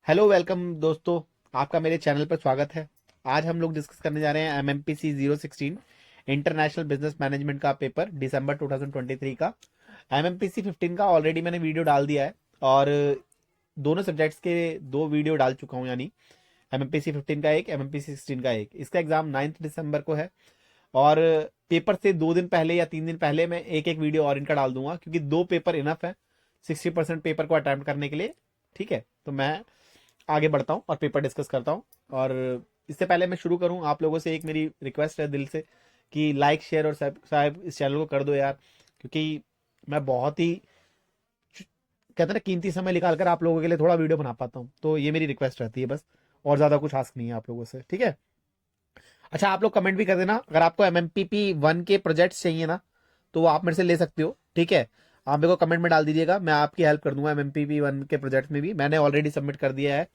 Hello welcome दोस्तों, आपका मेरे चैनल पर स्वागत है। आज हम लोग डिस्कस करने जा रहे हैं एमएमपीसी 016 इंटरनेशनल बिजनेस मैनेजमेंट का पेपर दिसंबर 2023 का। एमएमपीसी 15 का ऑलरेडी मैंने वीडियो डाल दिया है और दोनों सब्जेक्ट्स के दो वीडियो डाल चुका हूँ, यानी एमएमपीसी 15 का एक, एमएमपीसी 16 का एक। इसका एग्जाम 9 दिसंबर को है और पेपर से 2 दिन पहले या 3 दिन पहले मैं एक एक वीडियो और इनका डाल दूंगा, क्योंकि 2 पेपर इनफ है 60% पेपर को अटेम्प्ट करने के लिए। ठीक है, तो मैं आगे बढ़ता हूँ और पेपर डिस्कस करता हूँ। और इससे पहले मैं शुरू करूँ, आप लोगों से एक मेरी रिक्वेस्ट है दिल से कि लाइक शेयर और सब्सक्राइब इस चैनल को कर दो यार, क्योंकि मैं बहुत ही कहते हैं ना कीमती समय निकाल कर आप लोगों के लिए थोड़ा वीडियो बना पाता हूँ, तो ये मेरी रिक्वेस्ट रहती है बस, और ज्यादा कुछ आस्क नहीं है आप लोगों से। ठीक है, अच्छा आप लोग कमेंट भी कर देना अगर आपको एमएमपीपी 1 के प्रोजेक्ट्स चाहिए ना, तो वो आप मेरे से ले सकते हो। ठीक है, आप मेरे को कमेंट में डाल दीजिएगा, मैं आपकी हेल्प कर दूंगा। एमएमपीपी 1 के प्रोजेक्ट में भी मैंने ऑलरेडी सबमिट कर दिया है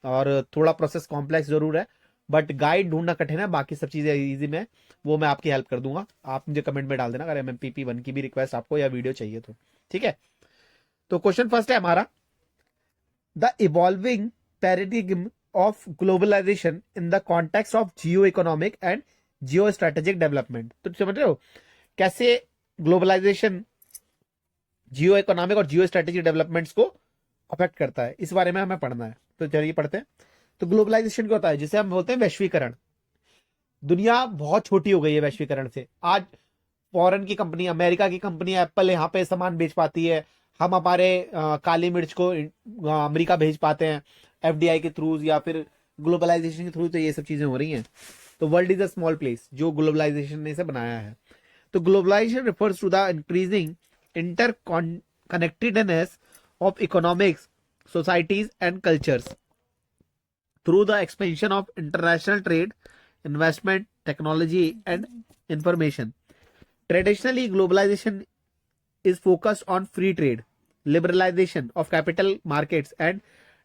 और थोड़ा प्रोसेस कॉम्प्लेक्स जरूर है, बट गाइड ढूंढना कठिन है, बाकी सब चीजें इजी में, वो मैं आपकी हेल्प कर दूंगा। आप मुझे कमेंट में डाल देना अगर एमएमपीपी 1 की भी रिक्वेस्ट आपको या वीडियो चाहिए तो। ठीक है, तो क्वेश्चन फर्स्ट है हमारा, the evolving paradigm of globalisation in the context of geo economic and geo strategic development. तो समझ रहे हो कैसे ग्लोबलाइजेशन जियो इकोनॉमिक और जियो स्ट्रेटेजिक डेवलपमेंट्स को अफेक्ट करता है, इस बारे में हमें पढ़ना है। तो चलिए पढ़ते हैं। तो ग्लोबलाइजेशन क्या होता है, जिसे हम बोलते हैं वैश्वीकरण। दुनिया बहुत छोटी हो गई है वैश्वीकरण से। आज फॉरेन की कंपनी, अमेरिका की कंपनी एप्पल यहाँ पे सामान बेच पाती है, हम हमारे काली मिर्च को अमेरिका भेज पाते हैं एफडीआई के थ्रू या फिर ग्लोबलाइजेशन के थ्रू। तो ये सब चीजें हो रही हैं। तो world is a small place, जो ग्लोबलाइजेशन ने इसे बनाया है। तो globalisation refers to the increasing interconnectedness of economics, societies, and cultures through the expansion of international trade, investment, technology, and information. Traditionally, globalization is focused on free trade, liberalization of capital markets, and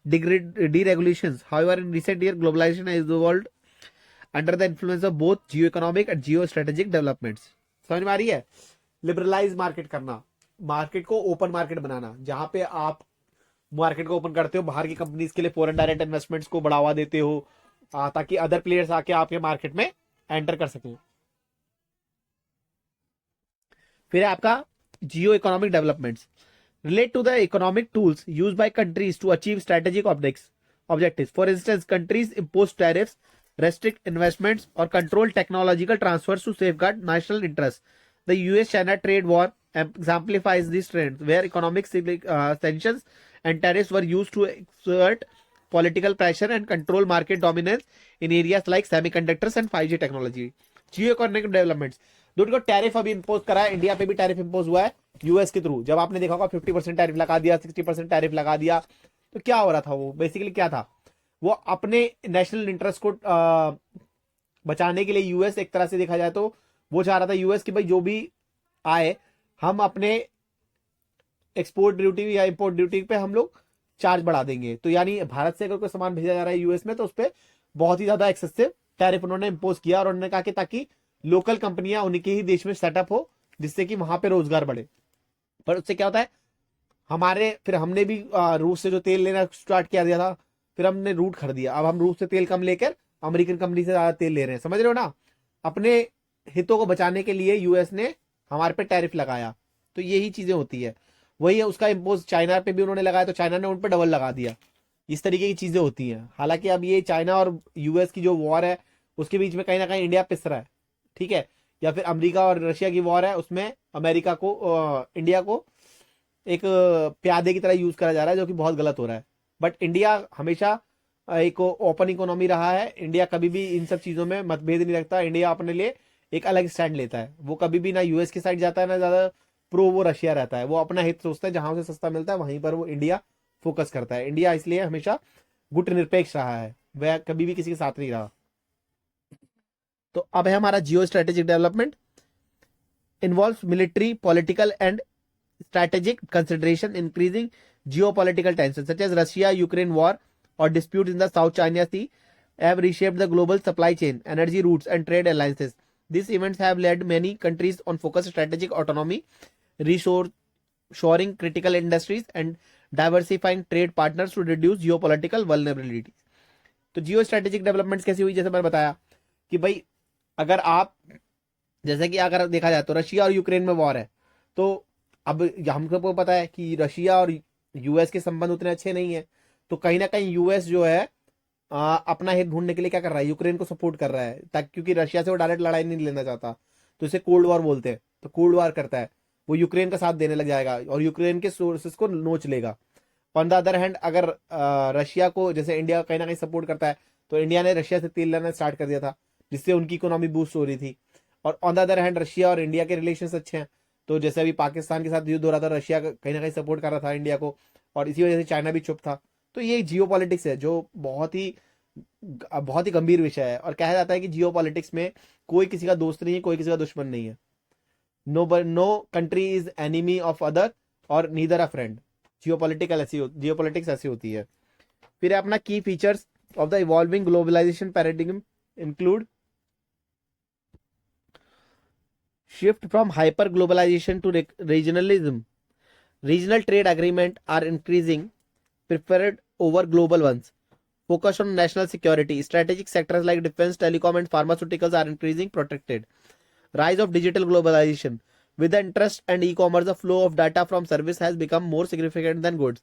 deregulations. However, in recent years, globalization has evolved under the influence of both geo-economic and geo-strategic developments. समझ में आ रही है? Liberalise market करना, market को open market बनाना, जहां पे आप market को ओपन करते हो, बाहर की कंपनीज के लिए फॉरेन डायरेक्ट इन्वेस्टमेंट्स को बढ़ावा देते हो, ताकि अदर प्लेयर्स आके आपके मार्केट में एंटर कर सकें। फिर आपका जियो economic developments relate to the economic tools used by countries to achieve strategic objectives. For instance, countries impose tariffs, restrict investments, or control technological transfers to safeguard national interests. The US-China trade war exemplifies these trends, where economic sanctions and tariffs were used to exert political pressure and control market dominance in areas like semiconductors and 5G technology. Geo-economic developments. दुनिया को tariff अभी impose करा है, India पे भी tariff impose हुआ है US के थ्रू। जब आपने देखा होगा 50% टैरिफ लगा दिया, 60% टैरिफ लगा दिया, तो क्या हो रहा था? वो बेसिकली क्या था, वो अपने नेशनल इंटरेस्ट को बचाने के लिए यूएस, एक तरह से देखा जाए तो वो चाह रहा था यूएस की भाई जो भी आए, हम अपने एक्सपोर्ट ड्यूटी या इंपोर्ट ड्यूटी पे हम लोग चार्ज बढ़ा देंगे। तो यानी भारत से अगर कोई सामान भेजा जा रहा है यूएस में, तो उस पर बहुत ही ज्यादा एक्सेसिव टैरिफ उन्होंने इंपोज किया, और उन्होंने कहा कि ताकि लोकल कंपनियां उनके ही देश में सेटअप हो, जिससे कि वहां पे रोजगार बढ़े। पर उससे क्या होता है, फिर हमने भी रूस से जो तेल लेना स्टार्ट किया दिया था, फिर हमने रूट खरीद दिया। अब हम रूस से तेल कम लेकर अमेरिकन कंपनी से ज्यादा तेल ले रहे हैं। समझ रहे हो ना? अपने हितों को बचाने के लिए यूएस ने हमारे पे टैरिफ लगाया। तो यही चीजें होती है। वही है उसका इम्पोज चाइना पे भी उन्होंने लगाया, तो चाइना ने उन पर डबल लगा दिया। इस तरीके की चीजें होती हैं। हालांकि अब ये चाइना और यूएस की जो वॉर है, उसके बीच में कहीं ना कहीं इंडिया पिस रहा है। ठीक है, या फिर अमेरिका और रशिया की वॉर है, उसमें अमेरिका को इंडिया को एक प्यादे की तरह यूज करा जा रहा है, जो कि बहुत गलत हो रहा है। बट इंडिया हमेशा एक ओपन इकोनॉमी रहा है। इंडिया कभी भी इन सब चीजों में मतभेद नहीं रखता। इंडिया अपने लिए एक अलग स्टैंड लेता है। वो कभी भी ना यूएस की साइड जाता है, ना ज्यादा प्रो वो रशिया रहता है। वो अपना हित सोचता है, जहां उसे सस्ता मिलता है वहीं पर वो इंडिया फोकस करता है। इंडिया इसलिए हमेशा गुटनिरपेक्ष रहा है, वह कभी भी किसी के साथ नहीं रहा। तो अब है हमारा जियो strategic development. Involves military, political and strategic consideration, increasing geopolitical tensions such as Russia-Ukraine war or disputes in the South China Sea have reshaped the global supply chain, energy routes, and trade alliances. These events have led many countries on focus strategic autonomy, resource shoring critical industries, and diversifying trade partners to reduce geopolitical vulnerability. तो geo strategic developments कैसी हुई, जैसे मैंने बताया कि भाई अगर आप, जैसे कि अगर देखा जाए तो रशिया और यूक्रेन में वॉर है, तो अब हमको पता है कि रशिया और यूएस के संबंध उतने अच्छे नहीं है, तो कहीं ना कहीं यूएस जो है अपना हित ढूंढने के लिए क्या कर रहा है, यूक्रेन को सपोर्ट कर रहा है, ताकि क्योंकि रशिया से वो डायरेक्ट लड़ाई नहीं लेना चाहता, तो इसे कोल्ड वॉर बोलते हैं। तो कोल्ड वॉर करता है, वो यूक्रेन का साथ देने लग जाएगा और यूक्रेन के सोर्सेस को नोच लेगा। ऑन द अदर हैंड अगर रशिया को, जैसे इंडिया कहीं ना कहीं सपोर्ट करता है, तो इंडिया ने रशिया से तेल लेना स्टार्ट कर दिया था, जिससे उनकी इकोनॉमी बूस्ट हो रही थी। और on the other hand Russia और इंडिया के रिलेशन अच्छे हैं, तो जैसे अभी पाकिस्तान के साथ युद्ध हो रहा था, रशिया कहीं ना कहीं सपोर्ट कर रहा था इंडिया को, और इसी वजह से चाइना भी चुप था। तो ये जियो पॉलिटिक्स है जो बहुत ही गंभीर विषय है, और कहा जाता है कि जियो पॉलिटिक्स में कोई किसी का दोस्त नहीं है, कोई किसी का दुश्मन नहीं है। No country is enemy of other और नीदर अ फ्रेंड। जियोपॉलिटिक्स ऐसी होती है। फिर अपना की features of the evolving globalization paradigm include shift from hyper globalization to regionalism. Regional trade agreements are increasing preferred over global ones. Focus on national security. Strategic sectors like defense, telecom, and pharmaceuticals are increasing protected. Rise of digital globalization. With the interest and e-commerce, the flow of data from service has become more significant than goods.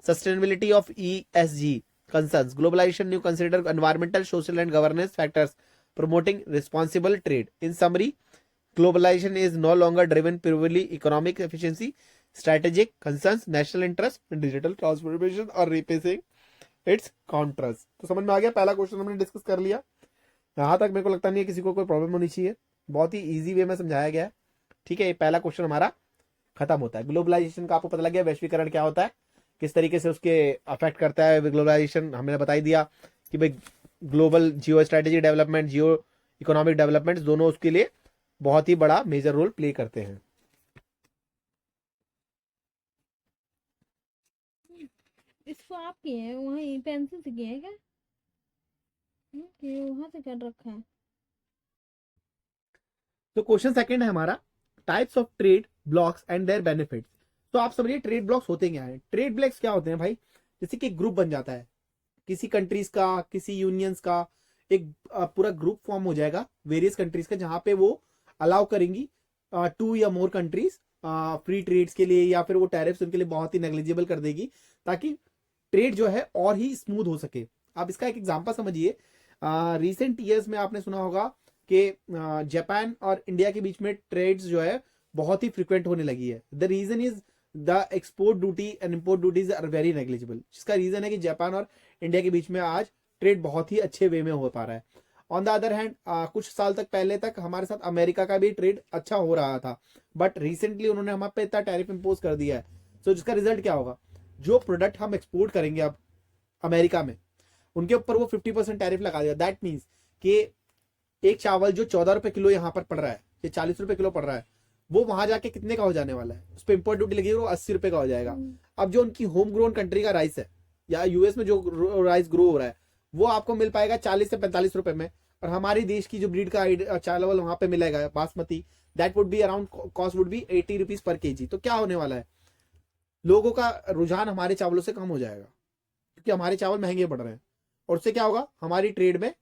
Sustainability of ESG concerns. Globalization new consider environmental, social, and governance factors promoting responsible trade. In summary, globalization is no longer driven purely economic efficiency, strategic concerns, national interest, and digital transformation are replacing its counters. तो समझ में आ गया, पहला question हमने discuss कर लिया। यहां तक मेरे को लगता नहीं है किसी को कोई प्रॉब्लम होनी चाहिए, बहुत ही इजी वे में समझाया गया है। ठीक है, ये पहला क्वेश्चन हमारा खत्म होता है। ग्लोबलाइजेशन का आपको पता लग गया, वैश्वीकरण क्या होता है, किस तरीके से उसके अफेक्ट करता है ग्लोबलाइजेशन, हमने बता ही दिया कि भाई global geo strategy development, geo economic development दोनों उसके लिए बहुत ही बड़ा मेजर रोल प्ले करते हैं। इसको आप किए हैं वहीं पेंसिल से किए हैं क्या? वहां से कर रखा है। तो क्वेश्चन सेकंड है हमारा, types of trade blocks and their benefits. तो आप समझिए ट्रेड ब्लॉक्स होते क्या हैं। ट्रेड ब्लॉक्स क्या होते हैं भाई, जैसे कि ग्रुप बन जाता है किसी कंट्रीज का, किसी यूनियंस का, एक पूरा ग्रुप फॉर्म हो जाएगा वेरियस कंट्रीज का, जहां पे वो अलाउ करेंगी 2 या मोर कंट्रीज फ्री ट्रेड्स के लिए, या फिर वो टैरिफ्स उनके लिए बहुत ही नेग्लिजिबल कर देगी, ताकि ट्रेड जो है और ही स्मूथ हो सके। आप इसका एक एग्जांपल समझिए, रिसेंट ईयर्स में आपने सुना होगा कि जापान और इंडिया के बीच में ट्रेड्स जो है बहुत ही फ्रिक्वेंट होने लगी है। The reason is the export duty and import duties are very negligible, जिसका रीजन है कि जापान और इंडिया के बीच में आज ट्रेड बहुत ही अच्छे वे में हो पा रहा है। ऑन द अदर हैंड कुछ साल तक पहले तक हमारे साथ अमेरिका का भी ट्रेड अच्छा हो रहा था, बट रिसेंटली उन्होंने हम पे इतना टैरिफ इंपोज कर दिया है। सो जिसका रिजल्ट क्या होगा, जो प्रोडक्ट हम एक्सपोर्ट करेंगे अब अमेरिका में, उनके ऊपर वो 50% टैरिफ लगा दिया। दैट मीन्स कि एक चावल जो 14 रुपए किलो यहाँ पर पड़ रहा है, ये 40 रुपए किलो पड़ रहा है, वो वहां जाके कितने का हो जाने वाला है, उस पर इंपोर्ट ड्यूटी लगेगी, वो 80 रुपए का हो जाएगा। अब जो उनकी होम ग्रोन कंट्री का राइस है, या यूएस में जो राइस ग्रो हो रहा है, वो आपको मिल पाएगा 40 से 45 रुपए में, और हमारी देश की जो ब्रीड का चावल वहां पे मिलेगा basmati, that would be around, cost would be 80 rupees per KG. तो क्या होने वाला है, लोगों का रुझान हमारे चावलों से कम हो जाएगा, क्योंकि हमारे चावल महंगे पड़ रहे हैं, और उससे क्या होगा, हमारी ट्रेड में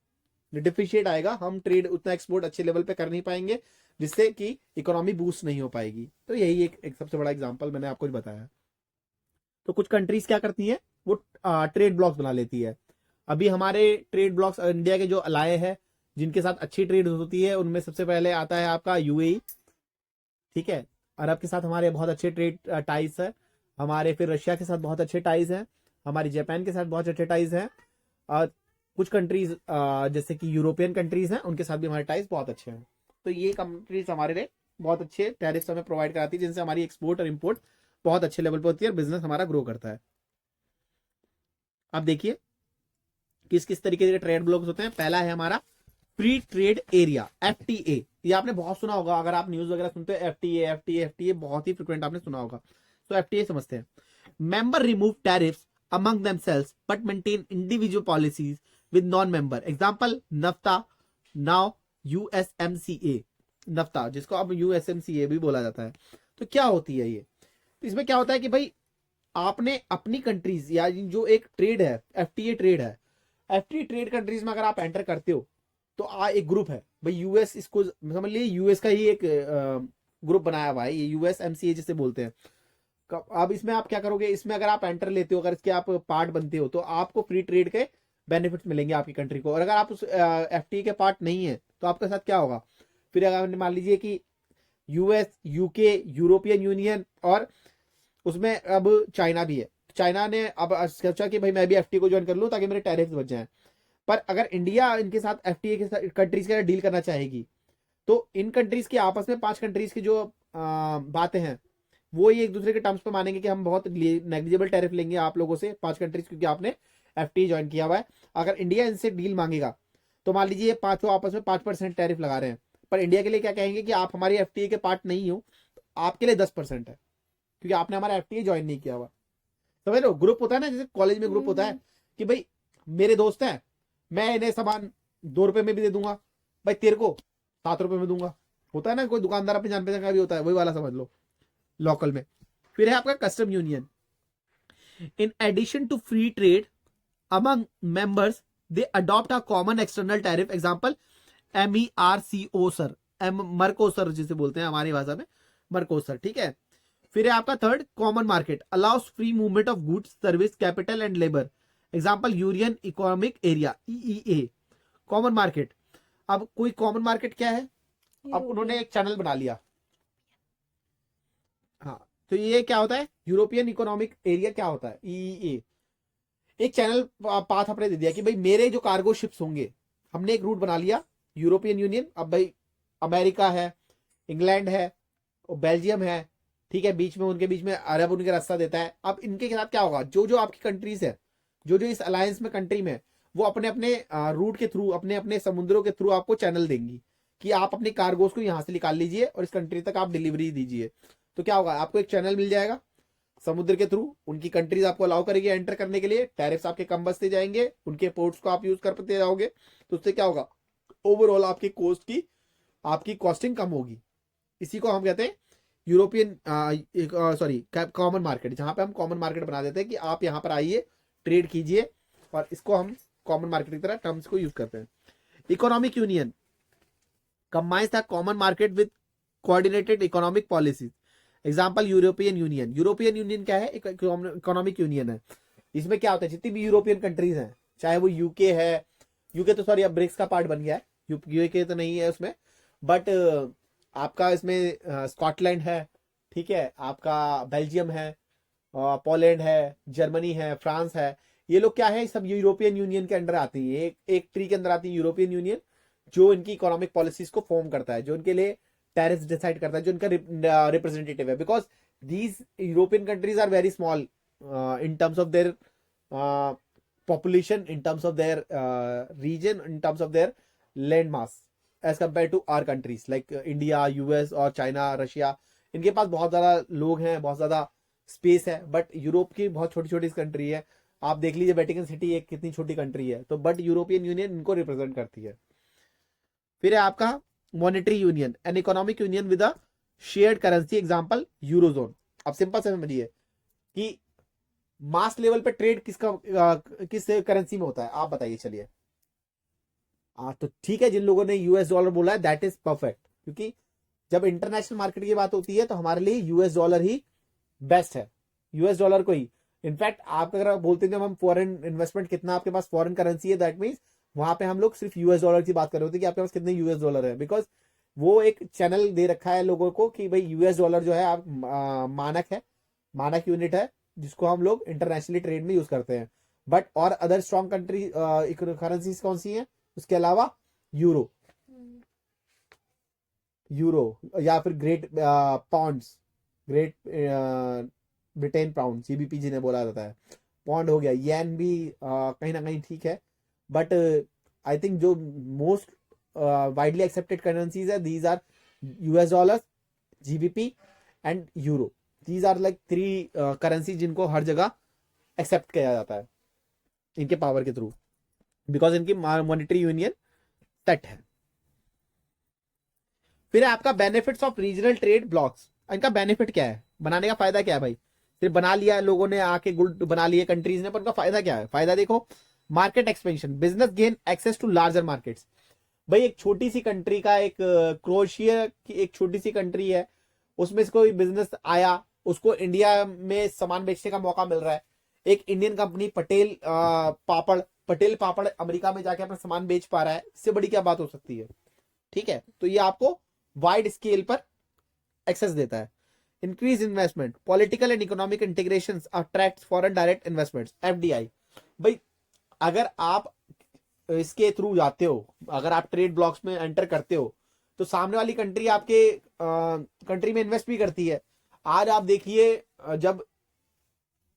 डिफिशिएट आएगा, हम ट्रेड उतना एक्सपोर्ट अच्छे लेवल पे कर नहीं पाएंगे, जिससे कि इकोनॉमी बूस्ट नहीं हो पाएगी। तो यही एक सबसे बड़ा एग्जांपल मैंने आपको बताया। तो कुछ कंट्रीज क्या करती हैं, वो ट्रेड ब्लॉक्स बना लेती है। अभी हमारे ट्रेड ब्लॉक्स इंडिया के जो अलाय है, जिनके साथ अच्छी ट्रेड होती है, उनमें सबसे पहले आता है आपका यूएई। ठीक है, अरब के साथ हमारे बहुत अच्छे ट्रेड टाइज है हमारे, फिर रशिया के साथ बहुत अच्छे टाइज हैं हमारी, जापान के साथ बहुत अच्छे टाइज हैं, और कुछ कंट्रीज जैसे कि यूरोपियन कंट्रीज हैं, उनके साथ भी हमारे टाइज बहुत अच्छे हैं। तो ये कंट्रीज हमारे लिए बहुत अच्छे टैरिफ्स हमें प्रोवाइड कराती है, जिनसे हमारी एक्सपोर्ट और इंपोर्ट बहुत अच्छे लेवल पर होती है और बिजनेस हमारा ग्रो करता है। अब देखिए किस किस तरीके के ट्रेड ब्लॉक्स होते हैं। पहला है हमारा फ्री ट्रेड एरिया, एफटीए। ये आपने बहुत सुना होगा, अगर आप न्यूज वगैरह सुनते हो, एफटीए एफटीए एफटीए बहुत ही फ्रिक्वेंट आपने सुना होगा। तो एफटीए समझते हैं, member remove tariffs among themselves but maintain individual policies with non-member. Example, NAFTA, now USMCA, NAFTA जिसको अब USMCA भी बोला जाता है। तो क्या होती है ये, इसमें क्या होता है कि भाई आपने अपनी कंट्रीज या जो एक ट्रेड है, एफटीए ट्रेड है, एफटीए ट्रेड कंट्रीज में अगर आप एंटर करते हो तो एक ग्रुप है भाई, यूएस, इसको समझ लीजिए यूएस का ही एक ग्रुप बनाया हुआ है, ये यूएस एमसीए जिसे बोलते हैं। अब इसमें आप क्या करोगे, इसमें अगर आप एंटर लेते हो, अगर इसके आप पार्ट बनते हो, तो आपको फ्री ट्रेड के बेनिफिट्स मिलेंगे आपकी कंट्री को। और अगर आप उस एफटीए के पार्ट नहीं है तो आपके साथ क्या होगा, फिर अगर मान लीजिए कि यूएस, यूके, यूरोपियन यूनियन और उसमें अब चाइना भी है, चाइना ने अब सोचा कि भाई मैं भी एफटीए को ज्वाइन कर लूं ताकि मेरे टैरिफ बच जाएं। पर अगर इंडिया इनके साथ एफटीए के साथ कंट्रीज के साथ डील करना चाहेगी, तो इन कंट्रीज की आपस में 5 कंट्रीज की जो बातें हैं वो ये एक दूसरे के टर्म्स पे मानेंगे कि हम बहुत नेग्लिजिबल टैरिफ लेंगे आप लोगों से 5 कंट्रीज, क्योंकि आपने एफटीए ज्वाइन किया हुआ है। अगर इंडिया इनसे डील मांगेगा तो मान लीजिए पांचों आपस में 5% टैरिफ लगा रहे हैं, पर इंडिया के लिए क्या कहेंगे कि आप हमारी एफटीए के पार्ट नहीं हो, तो आपके लिए 10% है, क्योंकि आपने हमारा एफटीए ज्वाइन नहीं किया हुआ। समझ लो, ग्रुप होता है ना, जैसे कॉलेज में ग्रुप होता है कि भाई मेरे दोस्त हैं, मैं इन्हें सामान 2 रुपए में भी दे दूंगा, भाई तेरे को 7 रुपए में दूंगा। होता है ना, कोई दुकानदार अपने जान पहचान का भी होता है, वही वाला समझ लो लोकल में। फिर है आपका custom union. In addition to free trade among members they adopt a common external tariff, example MERCO सर, मर्कोसर जिसे बोलते हैं हमारी भाषा में, मर्कोसर, ठीक है। फिर है आपका third, common market allow us free movement of goods, service, capital and labour, example European economic area, EEA। Common market, अब कोई कॉमन मार्केट क्या है, अब उन्होंने एक चैनल बना लिया, हाँ, तो ये क्या होता है, यूरोपियन इकोनॉमिक एरिया क्या होता है, EEA। एक चैनल पाथ अपने दे दिया कि भाई मेरे जो कार्गो शिप्स होंगे, हमने एक रूट बना लिया यूरोपियन यूनियन, अब भाई अमेरिका है, इंग्लैंड है, बेल्जियम है, ठीक है, बीच में उनके बीच में अरब उनके रास्ता देता है। अब इनके साथ क्या होगा, जो जो आपकी कंट्रीज है, जो जो इस अलायंस में कंट्री में, वो अपने अपने रूट के थ्रू, अपने अपने समुद्रों के थ्रू आपको चैनल देंगी कि आप अपनी कार्गोस को यहां से निकाल लीजिए और इस कंट्री तक आप डिलीवरी दीजिए। तो क्या होगा, आपको एक चैनल मिल जाएगा समुद्र के थ्रू, उनकी कंट्रीज आपको अलाउ करेगी एंटर करने के लिए, टैरिफ्स आपके कम बचते जाएंगे, उनके पोर्ट्स को आप यूज करते जाओगे, तो उससे क्या होगा, ओवरऑल आपकी कोस्ट की, आपकी कॉस्टिंग कम होगी। इसी को हम कहते हैं यूरोपियन सॉरी कॉमन मार्केट, जहां पे हम कॉमन मार्केट बना देते हैं कि आप यहाँ पर आइए, ट्रेड कीजिए, और इसको हम कॉमन मार्केट की तरह टर्म्स को यूज करते हैं। Economic union combines the common market with coordinated economic policies, example European union. European union क्या है, इकोनॉमिक यूनियन है। इसमें क्या होता है, जितनी भी यूरोपियन कंट्रीज हैं, चाहे वो यूके है, यूके तो सॉरी अब ब्रिक्स का पार्ट बन गया है, यूके तो नहीं है उसमें, बट आपका इसमें स्कॉटलैंड है, ठीक है, आपका बेल्जियम है, पोलैंड है, जर्मनी है, फ्रांस है, ये लोग क्या है, सब यूरोपियन यूनियन के अंडर आती है, एक ट्री के अंदर आती है यूरोपियन यूनियन, जो इनकी इकोनॉमिक पॉलिसीज को फॉर्म करता है, जो इनके लिए टैरिफ डिसाइड करता है, जो इनका रिप्रेजेंटेटिव है। Because these European countries are very small in terms of their population, in terms of their region, in terms of their land mass as compared to our countries like India, US और China, Russia, इनके पास बहुत ज्यादा लोग हैं, बहुत ज्यादा space है, but Europe की बहुत छोटी छोटी कंट्री है। आप देख लीजिए वेटिकन सिटी एक कितनी छोटी कंट्री है, तो बट यूरोपियन यूनियन इनको रिप्रेजेंट करती है। फिर है आपका monetary union, an economic union with a shared currency, example eurozone. अब सिंपल से समझिए कि मास लेवल पे ट्रेड किस करेंसी में होता है, आप बताइए, चलिए। तो ठीक है, जिन लोगों ने यूएस डॉलर बोला है दैट इज परफेक्ट, क्योंकि जब इंटरनेशनल मार्केट की बात होती है तो हमारे लिए यूएस डॉलर ही बेस्ट है, यूएस डॉलर को ही। इनफैक्ट आप अगर बोलते हैं जब हम फॉरेन इन्वेस्टमेंट, कितना आपके पास फॉरेन करेंसी है, दैट मीन्स वहां पे हम लोग सिर्फ यूएस डॉलर की बात कर रहे होते हैं कि आपके पास कितने यूएस डॉलर है, बिकॉज वो एक चैनल दे रखा है लोगों को कि भाई यूएस डॉलर जो है आप मानक है, मानक यूनिट है, जिसको हम लोग इंटरनेशनली ट्रेड में यूज करते हैं। बट और अदर स्ट्रॉन्ग कंट्री करेंसीज कौन सी हैं उसके अलावा, यूरो, या फिर great pounds, great Britain pound, GBP जिन्हें बोला जाता है, पॉन्ड हो गया, येन भी कहीं ना कहीं ठीक है, बट आई थिंक जो मोस्ट वाइडली एक्सेप्टेड करेंसीज है, these are US dollar, GBP and euro. These are like 3 currency जिनको हर जगह एक्सेप्ट किया जाता है इनके पावर के थ्रू, बिकॉज इनकी मॉनेटरी यूनियन सेट है। फिर आपका benefits of regional trade blocks, इनका बेनिफिट क्या है, बनाने का फायदा क्या है भाई, सिर्फ बना लिया लोगों ने, आके गुड बना लिए कंट्रीज ने, पर उनका फायदा क्या है? फायदा देखो, market expansion, business gain access to larger markets. भाई एक छोटी सी कंट्री का, एक क्रोएशिया की एक छोटी सी कंट्री है, उसमें से कोई बिजनेस आया, उसको इंडिया में सामान बेचने का मौका मिल रहा है। एक इंडियन कंपनी पटेल पापड़ अमेरिका में जाके अपना सामान बेच पा रहा है, इससे बड़ी क्या बात हो सकती है? ठीक है, तो ये आपको वाइड स्केल पर एक्सेस देता है। Increase investment, political and economic integration attract foreign direct investments, FDI. भाई अगर आप इसके थ्रू जाते हो, अगर आप ट्रेड ब्लॉक्स में एंटर करते हो, तो सामने वाली कंट्री आपके कंट्री में इन्वेस्ट भी करती है। आज आप देखिए, जब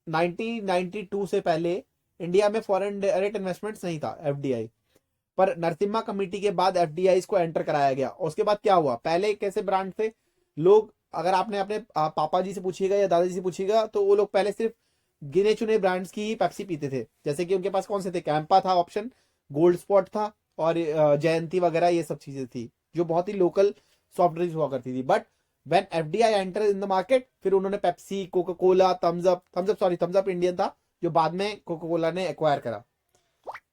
1992 से पहले इंडिया में फॉरेन डायरेक्ट इन्वेस्टमेंट्स नहीं था, एफडीआई, पर नरसिम्हा कमेटी के बाद एफडीआई को एंटर कराया गया। उसके बाद क्या हुआ? पहले कैसे ब्रांड थे लोग, अगर आपने अपने पापा जी से पूछिएगा या दादाजी से पूछिएगा, तो वो लोग पहले सिर्फ गिने चुने ब्रांड्स की ही पेप्सी पीते थे। जैसे कि उनके पास कौन से थे? कैंपा था ऑप्शन, गोल्ड स्पॉट था, और जयंती वगैरह, ये सब चीजें थी जो बहुत ही लोकल सॉफ्ट ड्रिंक्स हुआ करती थी। But when FDI enter in the market, फिर उन्होंने Pepsi, coca cola, Thums Up Indian था, जो बाद में कोका कोला ने एक्वायर करा।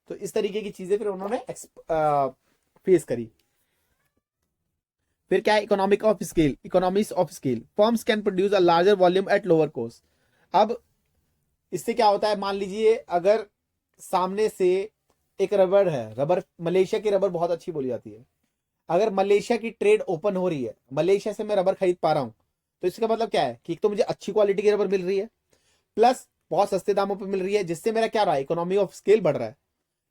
तो इस तरीके की चीजें फिर उन्होंने फेस करी। फिर क्या है? Economic of scale, economics of scale, firms can produce a larger volume at lower cost. अब इससे क्या होता है? मान लीजिए अगर सामने से एक रबर है, रबर मलेशिया की रबर बहुत अच्छी बोली जाती है, अगर मलेशिया की ट्रेड ओपन हो रही है, मलेशिया से मैं रबर खरीद पा रहा हूं, तो इसका मतलब क्या है? कि एक तो मुझे अच्छी क्वालिटी की रबर मिल रही है, प्लस बहुत सस्ते दामों पर मिल रही है, जिससे मेरा क्या रहा है? इकोनॉमी ऑफ स्केल बढ़ रहा है,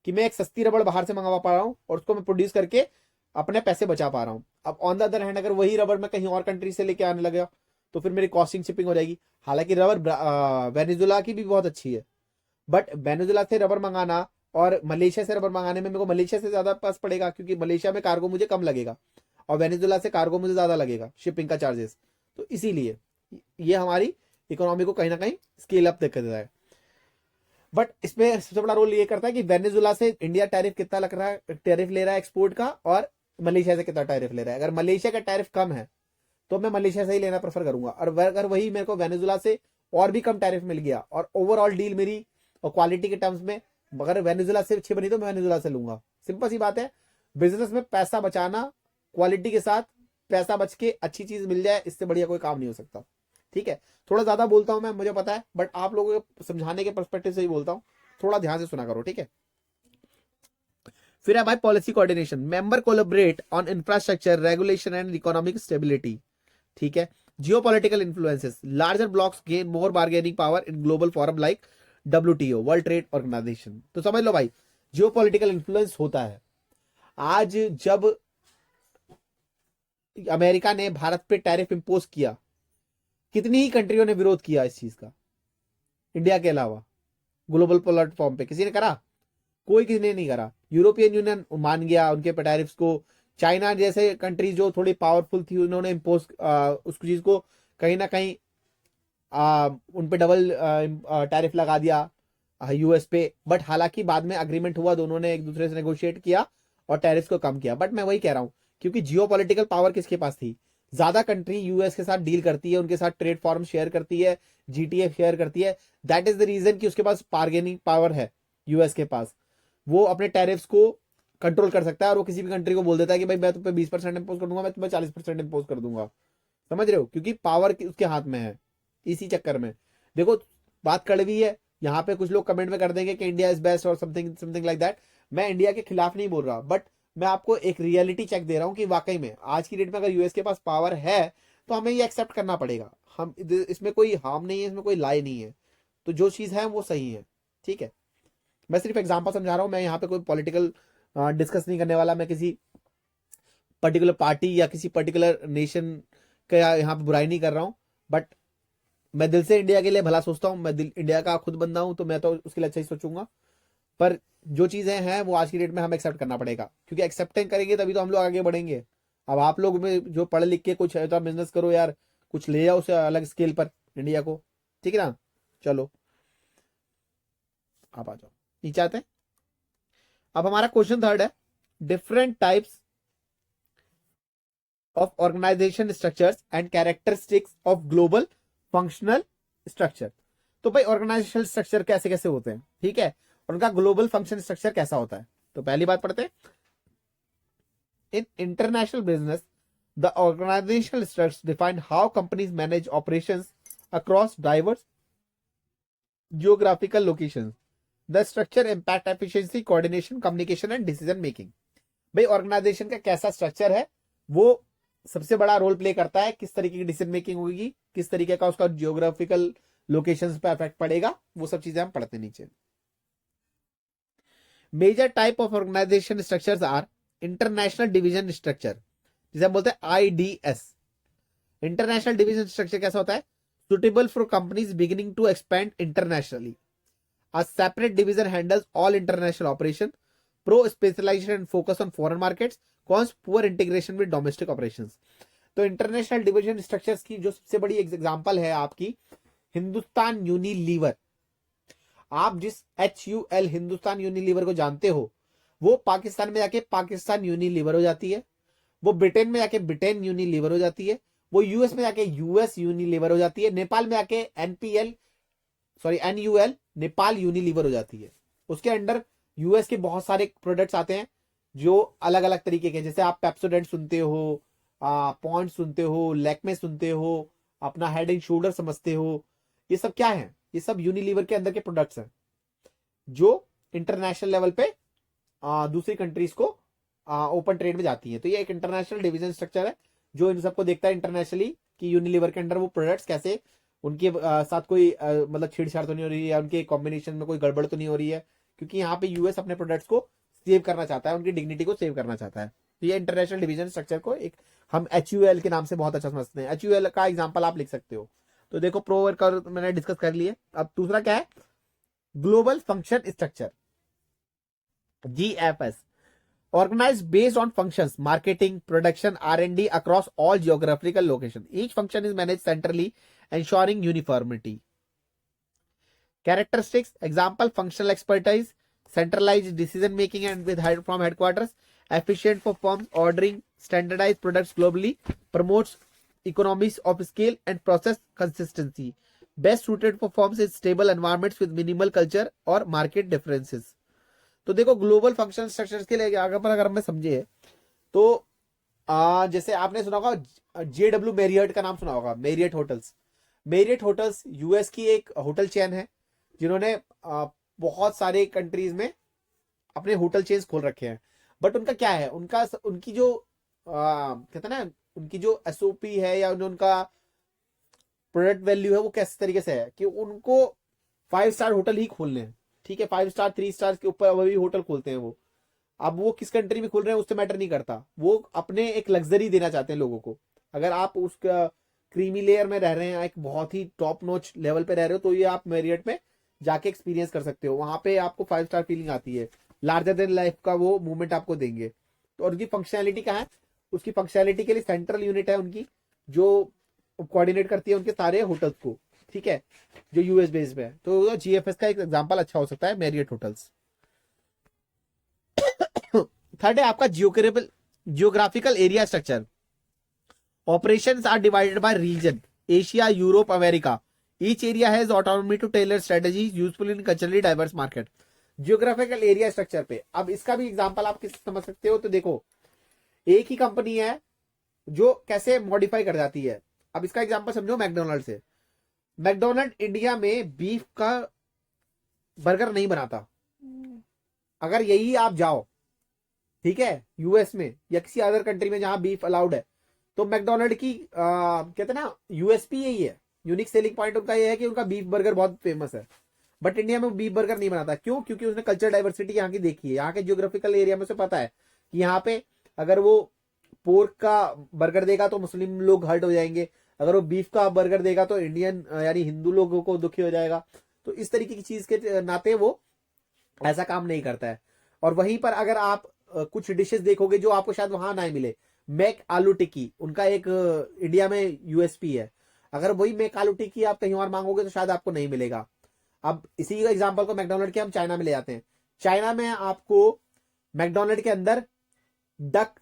कि मैं एक सस्ती रबड़ बाहर से मंगवा पा रहा हूं और उसको मैं प्रोड्यूस करके अपने पैसे बचा पा रहा हूं। अब ऑन द अदर हैंड, अगर वही रबड़ मैं कहीं और कंट्री से लेके आने लगा, तो फिर मेरी कॉस्टिंग शिपिंग हो जाएगी। हालांकि रबर वेनेजुला की भी बहुत अच्छी है, बट वेनेजुला से रबर मंगाना और मलेशिया से रबर मंगाने में मेरे को मलेशिया से ज्यादा पास पड़ेगा, क्योंकि मलेशिया में कार्गो मुझे कम लगेगा और वेनेजुला से कार्गो मुझे ज्यादा लगेगा, शिपिंग का चार्जेस। तो इसीलिए ये हमारी इकोनॉमी को कहीं ना कहीं स्केल अप कर देता है। बट इसमें सबसे बड़ा रोल ये करता है कि वेनेजुला से इंडिया टैरिफ कितना लग रहा है, टैरिफ ले रहा है एक्सपोर्ट का, और मलेशिया से कितना टैरिफ ले रहा है। अगर मलेशिया का टैरिफ कम है, तो मैं मलेशिया से ही लेना प्रेफर करूंगा, और अगर वही मेरे को वेनेजुला से और भी कम टैरिफ मिल गया और ओवरऑल डील मेरी और क्वालिटी के टर्म्स में अगर वेनेजुला से अच्छी बनी, तो मैं वेनेजुला से लूंगा। सिंपल सी बात है, बिजनेस में पैसा बचाना, क्वालिटी के साथ पैसा बच के अच्छी चीज मिल जाए, इससे बढ़िया कोई काम नहीं हो सकता। ठीक है, थोड़ा ज्यादा बोलता हूं मैं, मुझे पता है, बट आप लोगों को समझाने के पर्सपेक्टिव से ही बोलता हूं, थोड़ा ध्यान से सुना करो। ठीक है, फिर है भाई policy coordination, member collaborate on infrastructure, regulation and economic stability. ठीक है, geopolitical influences, larger blocks gain more bargaining power in global forum like WTO, World Trade Organization. तो समझ लो भाई, जियोपॉलिटिकल इन्फ्लुएंस होता है। आज जब अमेरिका ने भारत पे टैरिफ इंपोज किया, कितनी ही कंट्रियों ने विरोध किया इस चीज का, इंडिया के अलावा ग्लोबल प्लेटफॉर्म पे किसी ने करा? कोई किसी ने नहीं करा। यूरोपियन यूनियन मान गया उनके टैरिफ्स को, चाइना जैसे कंट्री जो थोड़ी पावरफुल थी, उन्होंने इम्पोज उस चीज को कहीं ना कहीं उन पे डबल टैरिफ लगा दिया यूएस पे। बट हालांकि बाद में अग्रीमेंट हुआ, दोनों ने एक दूसरे से नेगोशिएट किया और टैरिफ को कम किया। बट मैं वही कह रहा हूं, क्योंकि जियो पॉलिटिकल पावर किसके पास थी? ज्यादा कंट्री यूएस के साथ डील करती है, उनके साथ ट्रेड फॉर्म शेयर करती है, जीटीएफ शेयर करती है। दैट इज द रीजन कि उसके पास बार्गेनिंग पावर है यूएस के पास। वो अपने टैरिफ्स को कंट्रोल कर सकता है, और वो किसी भी कंट्री को बोल देता है कि भाई मैं तुम पे 20% इम्पोज कर दूंगा, मैं तुम्हें 40% इम्पोज कर दूंगा। समझ रहे हो? क्योंकि पावर उसके हाथ में है। इसी चक्कर में देखो, बात कड़वी है, यहाँ पे कुछ लोग कमेंट में कर देंगे कि इंडिया इज बेस्ट और समथिंग समथिंग लाइक दैट। मैं इंडिया के खिलाफ नहीं बोल रहा, बट मैं आपको एक रियलिटी चेक दे रहा हूं कि वाकई में आज की डेट में अगर यूएस के पास पावर है, तो हमें ये एक्सेप्ट करना पड़ेगा। हम इसमें कोई हार्म नहीं है, इसमें कोई लाई नहीं है, तो जो चीज है वो सही है। ठीक है, मैं सिर्फ एग्जांपल समझा रहा हूं, मैं यहाँ पे कोई पॉलिटिकल डिस्कस नहीं करने वाला, मैं किसी पर्टिकुलर पार्टी या किसी पर्टिकुलर नेशन का यहाँ पे बुराई नहीं कर रहा हूं। बट मैं दिल से इंडिया के लिए भला सोचता हूँ, मैं दिल इंडिया का खुद बंदा हूं, तो मैं तो उसके लिए अच्छा ही सोचूंगा। पर जो चीजें हैं वो आज की डेट में हमें एक्सेप्ट करना पड़ेगा, क्योंकि एक्सेप्टिंग करेंगे तभी तो हम लोग आगे बढ़ेंगे। अब आप लोग में जो पढ़ लिख के कुछ है तो बिजनेस करो यार, कुछ ले जाओ उसे अलग स्केल पर इंडिया को। ठीक है ना? चलो आप आ जाओ, नीचे आते हैं। अब हमारा क्वेश्चन थर्ड है, different types of organization structures and characteristics of global functional structure. तो भाई ऑर्गेनाइजेशनल स्ट्रक्चर कैसे कैसे होते हैं, ठीक है, और उनका ग्लोबल फंक्शन स्ट्रक्चर कैसा होता है। तो पहली बात पढ़ते हैं, in international business the organizational structure define how companies manage operations across diverse geographical locations. The structure impact efficiency, coordination, communication and decision making. भाई ऑर्गेनाइजेशन का कैसा स्ट्रक्चर है वो सबसे बड़ा रोल प्ले करता है, किस तरीके की डिसीजन मेकिंग होगी, किस तरीके का उसका जियोग्राफिकल लोकेशंस पे इफेक्ट पड़ेगा, वो सब चीजें हम पढ़ते नीचे। Major type of organization structures are international division structure, जिसे हम बोलते हैं आईडीएस। इंटरनेशनल डिवीजन स्ट्रक्चर कैसा होता है, suitable for companies beginning to expand internationally. A separate division handles all international operation. Pro specialization and focus on foreign markets. Cons poor integration with domestic operations. तो international division structures की जो सबसे बड़ी example है आपकी Hindustan Unilever. आप जिस HUL Hindustan Unilever को जानते हो वो पाकिस्तान में जाके पाकिस्तान यूनिलीवर हो जाती है, वो ब्रिटेन में जाके ब्रिटेन यूनिलीवर हो जाती है, वो यूएस में जाके यूएस यूनिलीवर हो जाती है, नेपाल में जाके NUL नेपाल यूनिलीवर हो जाती है। उसके अंडर यूएस के बहुत सारे प्रोडक्ट्स आते हैं जो अलग अलग तरीके के, जैसे आप पेप्सोडेंट सुनते हो, पॉन्ड सुनते हो, लैक्मे सुनते हो, अपना हेड एंड शोल्डर समझते हो, ये सब क्या है, ये सब यूनिलीवर के अंदर के प्रोडक्ट्स हैं जो इंटरनेशनल लेवल पे दूसरी कंट्रीज को ओपन ट्रेड में जाती है। तो ये एक इंटरनेशनल डिवीजन स्ट्रक्चर है जो इन सबको देखता है इंटरनेशनली कि यूनिलीवर के अंडर वो प्रोडक्ट्स कैसे, उनके साथ कोई मतलब छेड़छाड़ तो नहीं हो रही है, या उनके कॉम्बिनेशन में कोई गड़बड़ तो नहीं हो रही है, क्योंकि यहाँ पे यूएस अपने प्रोडक्ट्स को सेव करना चाहता है, उनकी डिग्निटी को सेव करना चाहता है। तो ये इंटरनेशनल डिवीजन स्ट्रक्चर को एक हम HUL के नाम से बहुत अच्छा समझते हैं। HUL का एग्जाम्पल आप लिख सकते हो। तो देखो प्रो वर्कर मैंने डिस्कस कर लिए। अब दूसरा क्या है, global function structure, GFS। Organized based on functions, marketing, production, R&D across all geographical locations. Each function is managed centrally, ensuring uniformity. Characteristics, example, functional expertise, centralized decision making and from headquarters, efficient for firms, ordering standardized products globally, promotes economies of scale and process consistency. Best suited for firms in stable environments with minimal culture or market differences. तो देखो global function structures के लिए अगर मैं समझे तो जैसे आपने सुना होगा JW मैरियट का नाम सुना होगा, Marriott hotels. Marriott hotels US की एक होटल चेन है जिन्होंने बहुत सारे कंट्रीज में अपने होटल चेन्स खोल रखे हैं। बट उनका क्या है, उनकी जो कहते हैं ना, उनकी जो SOP है या उनका प्रोडक्ट वैल्यू है वो किस तरीके से है कि उनको 5 स्टार होटल ही खोलने हैं, ठीक है, 5 स्टार 3 स्टार के ऊपर अभी होटल खोलते हैं वो। अब वो किस कंट्री में खोल रहे हैं उससे मैटर नहीं करता, वो अपने एक लग्जरी देना चाहते हैं लोगों को। अगर आप उसका क्रीमी लेयर में रह रहे हैं, एक बहुत ही टॉप नॉच लेवल पे रह रहे हो, तो ये आप मैरियट में जाके एक्सपीरियंस कर सकते हो। वहां पे आपको 5 स्टार फीलिंग आती है, लार्जर देन लाइफ का वो मूवमेंट आपको देंगे। तो और उसकी फंक्शनैलिटी क्या है, उसकी फंक्शनैलिटी के लिए सेंट्रल यूनिट है उनकी जो कोऑर्डिनेट करती है उनके सारे होटल्स को, ठीक है, जो यूएस बेस पे है। तो GFS का एक एग्जांपल अच्छा हो सकता है मैरियट होटल्स। थर्ड है आपका geographical area structure. Operations are divided by region, Asia, Europe, America. Each area has autonomy to tailor strategy useful in culturally diverse market. Geographical area structure पे अब इसका भी एग्जांपल आप किस समझ सकते हो। तो देखो एक ही कंपनी है जो कैसे मॉडिफाई कर जाती है। अब इसका एग्जांपल समझो मैकडोनल्ड से। मैकडोनल्ड इंडिया में बीफ का बर्गर नहीं बनाता। अगर यही आप जाओ, ठीक है, यूएस में या किसी अदर कंट्री में जहां बीफ अलाउड है, तो मैकडोनल्ड की कहते हैं ना यूएसपी यही है, यूनिक सेलिंग पॉइंट उनका ये है कि उनका बीफ बर्गर बहुत फेमस है। बट इंडिया में बीफ बर्गर नहीं बनाता, क्यों? क्योंकि उसने कल्चर डाइवर्सिटी यहाँ की देखी है, यहाँ के जियोग्राफिकल एरिया में से पता है कि यहाँ पे अगर वो पोर्क का बर्गर देगा तो मुस्लिम लोग हर्ट हो जाएंगे, अगर वो बीफ का बर्गर देगा तो इंडियन यानी हिंदू लोगों को दुखी हो जाएगा। तो इस तरीके की चीज के नाते वो ऐसा काम नहीं करता है। और वहीं पर अगर आप कुछ डिशेस देखोगे जो आपको शायद वहां ना मिले, मैक आलू टिक्की उनका एक इंडिया में यूएसपी है, अगर वही मैक आलू टिक्की आप कहीं और मांगोगे तो शायद आपको नहीं मिलेगा। अब इसी एग्जांपल को मैकडोनल्ड के हम चाइना में ले जाते हैं। चाइना में आपको मैकडोनल्ड के अंदर डक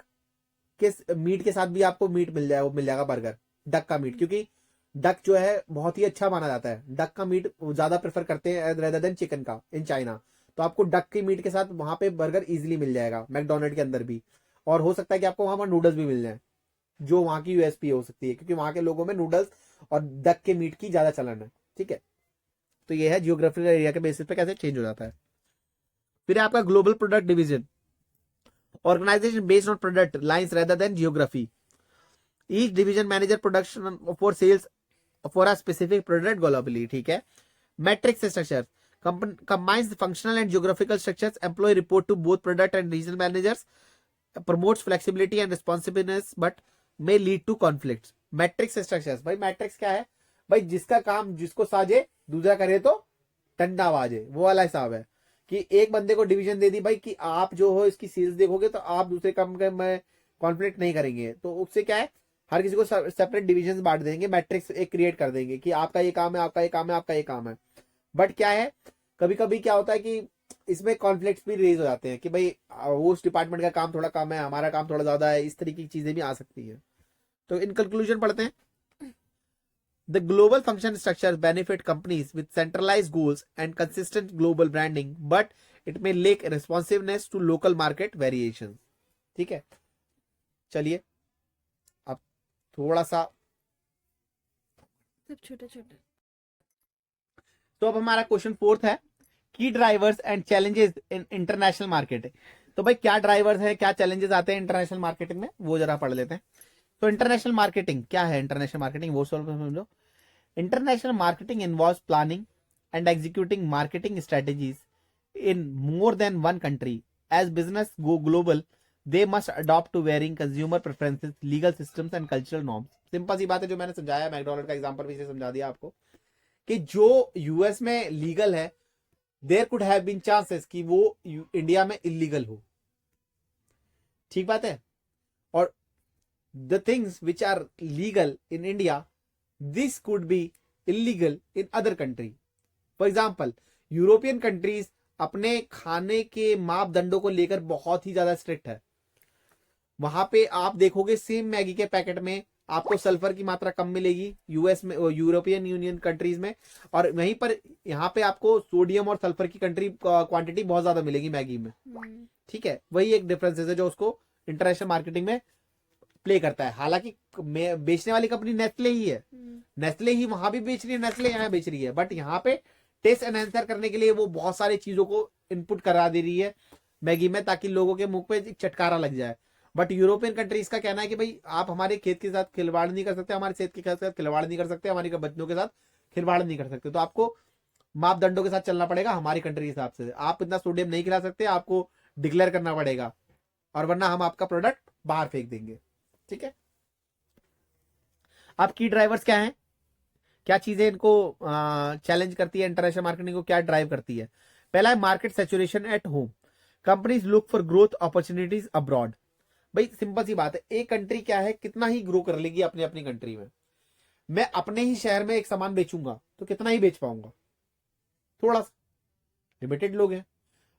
के मीट के साथ भी आपको मीट मिल जाएगा बर्गर, डक का मीट, क्योंकि डक जो है बहुत ही अच्छा माना जाता है, डक का मीट ज्यादा प्रेफर करते हैं रेदर देन चिकन का इन चाइना। तो आपको डक के मीट के साथ वहां पे बर्गर इजीली मिल जाएगा मैकडोनल्ड के अंदर भी, और हो सकता है कि आपको वहां पर नूडल्स भी मिल जाए, जो वहां की यूएसपी हो सकती है, क्योंकि वहां के लोगों में नूडल्स और डक के मीट की ज्यादा चलन है। ठीक है, तो ये है जियोग्राफिकल एरिया के बेसिस पे कैसे चेंज हो जाता है। फिर है आपका global product division, organization based on product lines rather than geography. Each division manager production for sales for a specific product globally. ठीक है, matrix structure combines the functional and geographical structures. Employee report to both product and regional managers. Promotes flexibility and responsiveness but may lead to conflicts. Matrix structures, भाई matrix क्या है, भाई जिसका काम जिसको साजे दूसरा करे तो टंडा बाजे, वो वाला हिसाब है कि एक बंदे को डिवीजन दे दी भाई कि आप जो हो इसकी सेल्स देखोगे तो आप दूसरे काम में कॉन्फ्लिक्ट नहीं करेंगे, तो उससे क्या है हर किसी को सेपरेट डिविजन बांट देंगे, मैट्रिक्स एक क्रिएट कर देंगे कि आपका ये काम है, आपका ये काम है, आपका ये काम है। बट क्या है कभी कभी क्या होता है कि इसमें कॉन्फ्लिक्ट भी रेज हो जाते हैं कि भाई वो उस डिपार्टमेंट का काम थोड़ा कम है, हमारा काम थोड़ा ज्यादा है, इस तरीके की चीजें भी आ सकती हैं। तो इन कंक्लूजन पढ़ते हैं। The global function structures benefit companies with centralized goals and consistent global branding, but it may lack responsiveness to local market variations. ठीक है, चलिए अब थोड़ा सा सब छोटे छोटे। तो अब हमारा क्वेश्चन 4 है, की drivers and challenges in international market. तो भाई क्या ड्राइवर्स है, क्या चैलेंजेस आते हैं इंटरनेशनल मार्केटिंग में, वो जरा पढ़ लेते हैं। तो इंटरनेशनल मार्केटिंग क्या है, इंटरनेशनल मार्केटिंग वो समझो। International marketing involves planning and executing marketing strategies in more than one country. As business go global they must adopt to varying consumer preferences, legal systems and cultural norms. Simple सी बात है जो मैंने समझाया, McDonald का example भी समझा दिया आपको कि जो यूएस में लीगल है there could have been chances कि वो इंडिया में इलीगल हो। ठीक बात है, और the things which are legal in India this could be illegal in other country. For example European countries अपने खाने के मापदंडों को लेकर बहुत ही ज्यादा स्ट्रिक्ट है। वहां पे आप देखोगे सेम मैगी के पैकेट में आपको सल्फर की मात्रा कम मिलेगी यूएस में, यूरोपियन यूनियन कंट्रीज में, और वहीं पर यहाँ पे आपको सोडियम और सल्फर की क्वांटिटी बहुत ज्यादा मिलेगी मैगी में। ठीक है, वही एक डिफरेंस है जो उसको इंटरनेशनल मार्केटिंग में प्ले करता है। हालांकि बेचने वाली कंपनी नेस्ले ही है, नेस्ले ही वहां भी बेच रही है, नेस्ले यहाँ बेच रही है, बट यहाँ पे टेस्ट एनहेंसर करने के लिए वो बहुत सारी चीजों को इनपुट करा दे रही है मैगी में ताकि लोगों के मुंह पे चटकारा लग जाए। बट यूरोपियन कंट्रीज का कहना है कि भाई आप हमारे खेत के साथ खिलवाड़ नहीं कर सकते, हमारे सेहत के साथ खिलवाड़ नहीं कर सकते, हमारे बच्चों के साथ खिलवाड़ नहीं कर सकते, तो आपको मापदंडों के साथ चलना पड़ेगा हमारी कंट्री के हिसाब से। आप इतना सोडियम नहीं खिला सकते, आपको डिक्लेयर करना पड़ेगा, और वरना हम आपका प्रोडक्ट बाहर फेंक देंगे। ठीक है, अब की ड्राइवर्स क्या हैं, क्या चीजें इनको चैलेंज करती है, इंटरनेशनल मार्केटिंग को क्या ड्राइव करती है। पहला है market saturation at home, companies look for growth opportunities abroad. भाई सिंपल सी बात है, एक कंट्री क्या है कितना ही ग्रो कर लेगी अपनी अपनी कंट्री में, मैं अपने ही शहर में एक सामान बेचूंगा तो कितना ही बेच पाऊंगा, थोड़ा सा लिमिटेड लोग हैं।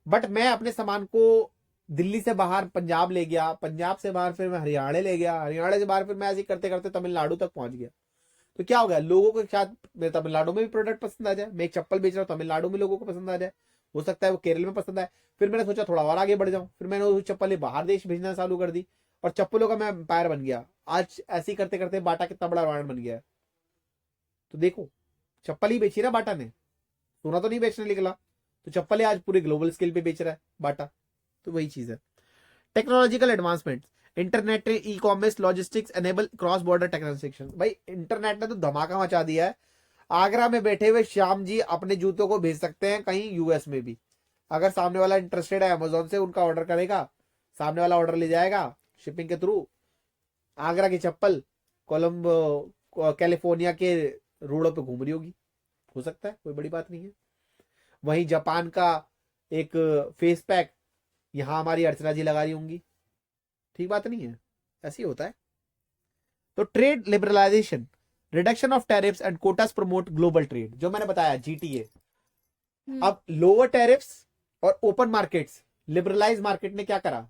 बट मैं अपने सामान को दिल्ली से बाहर पंजाब ले गया, पंजाब से बाहर फिर मैं हरियाणा ले गया, हरियाणा से बाहर फिर मैं ऐसे करते करते तमिलनाडु तक पहुंच गया, तो क्या हो गया लोगों को शायद मेरे तमिलनाडु में भी प्रोडक्ट पसंद आ जाए, मैं एक चप्पल बेच रहा हूँ तमिलनाडु में लोगों को पसंद आ जाए, हो सकता है वो केरल में पसंद आए। फिर मैंने सोचा थोड़ा और आगे बढ़ जाऊं, फिर मैंने वो चप्पल बाहर देश भेजना चालू कर दी और चप्पलों का मैं एम्पायर बन गया। आज ऐसे ही करते करते बाटा कितना बड़ा ब्रांड बन गया है। तो देखो चप्पल ही बेची ना बाटा ने, सोना तो नहीं बेचने निकला, तो चप्पल आज पूरे ग्लोबल स्केल पे बेच रहा है बाटा। तो वही चीज है। Technological advancement, internet, e commerce, logistics enable cross border transaction. भाई इंटरनेट ने तो धमाका मचा दिया है। आगरा में बैठे हुए श्याम जी अपने जूतों को भेज सकते हैं कहीं यूएस में भी, अगर सामने वाला इंटरेस्टेड है अमेजोन से उनका ऑर्डर करेगा, सामने वाला ऑर्डर ले जाएगा शिपिंग के थ्रू, आगरा की चप्पल कोलंबो कैलिफोर्निया के रोडों पे घूम रही होगी, हो सकता है, कोई बड़ी बात नहीं है। वहीं जापान का एक फेस पैक यहां हमारी अर्चना जी लगा रही होंगी, ठीक बात नहीं है, ऐसे ही होता है। तो trade liberalization, reduction of tariffs and quotas promote global trade, जो मैंने बताया जीटीए। अब लोअर टैरिफ्स और ओपन मार्केट्स, लिबरलाइज मार्केट ने क्या करा,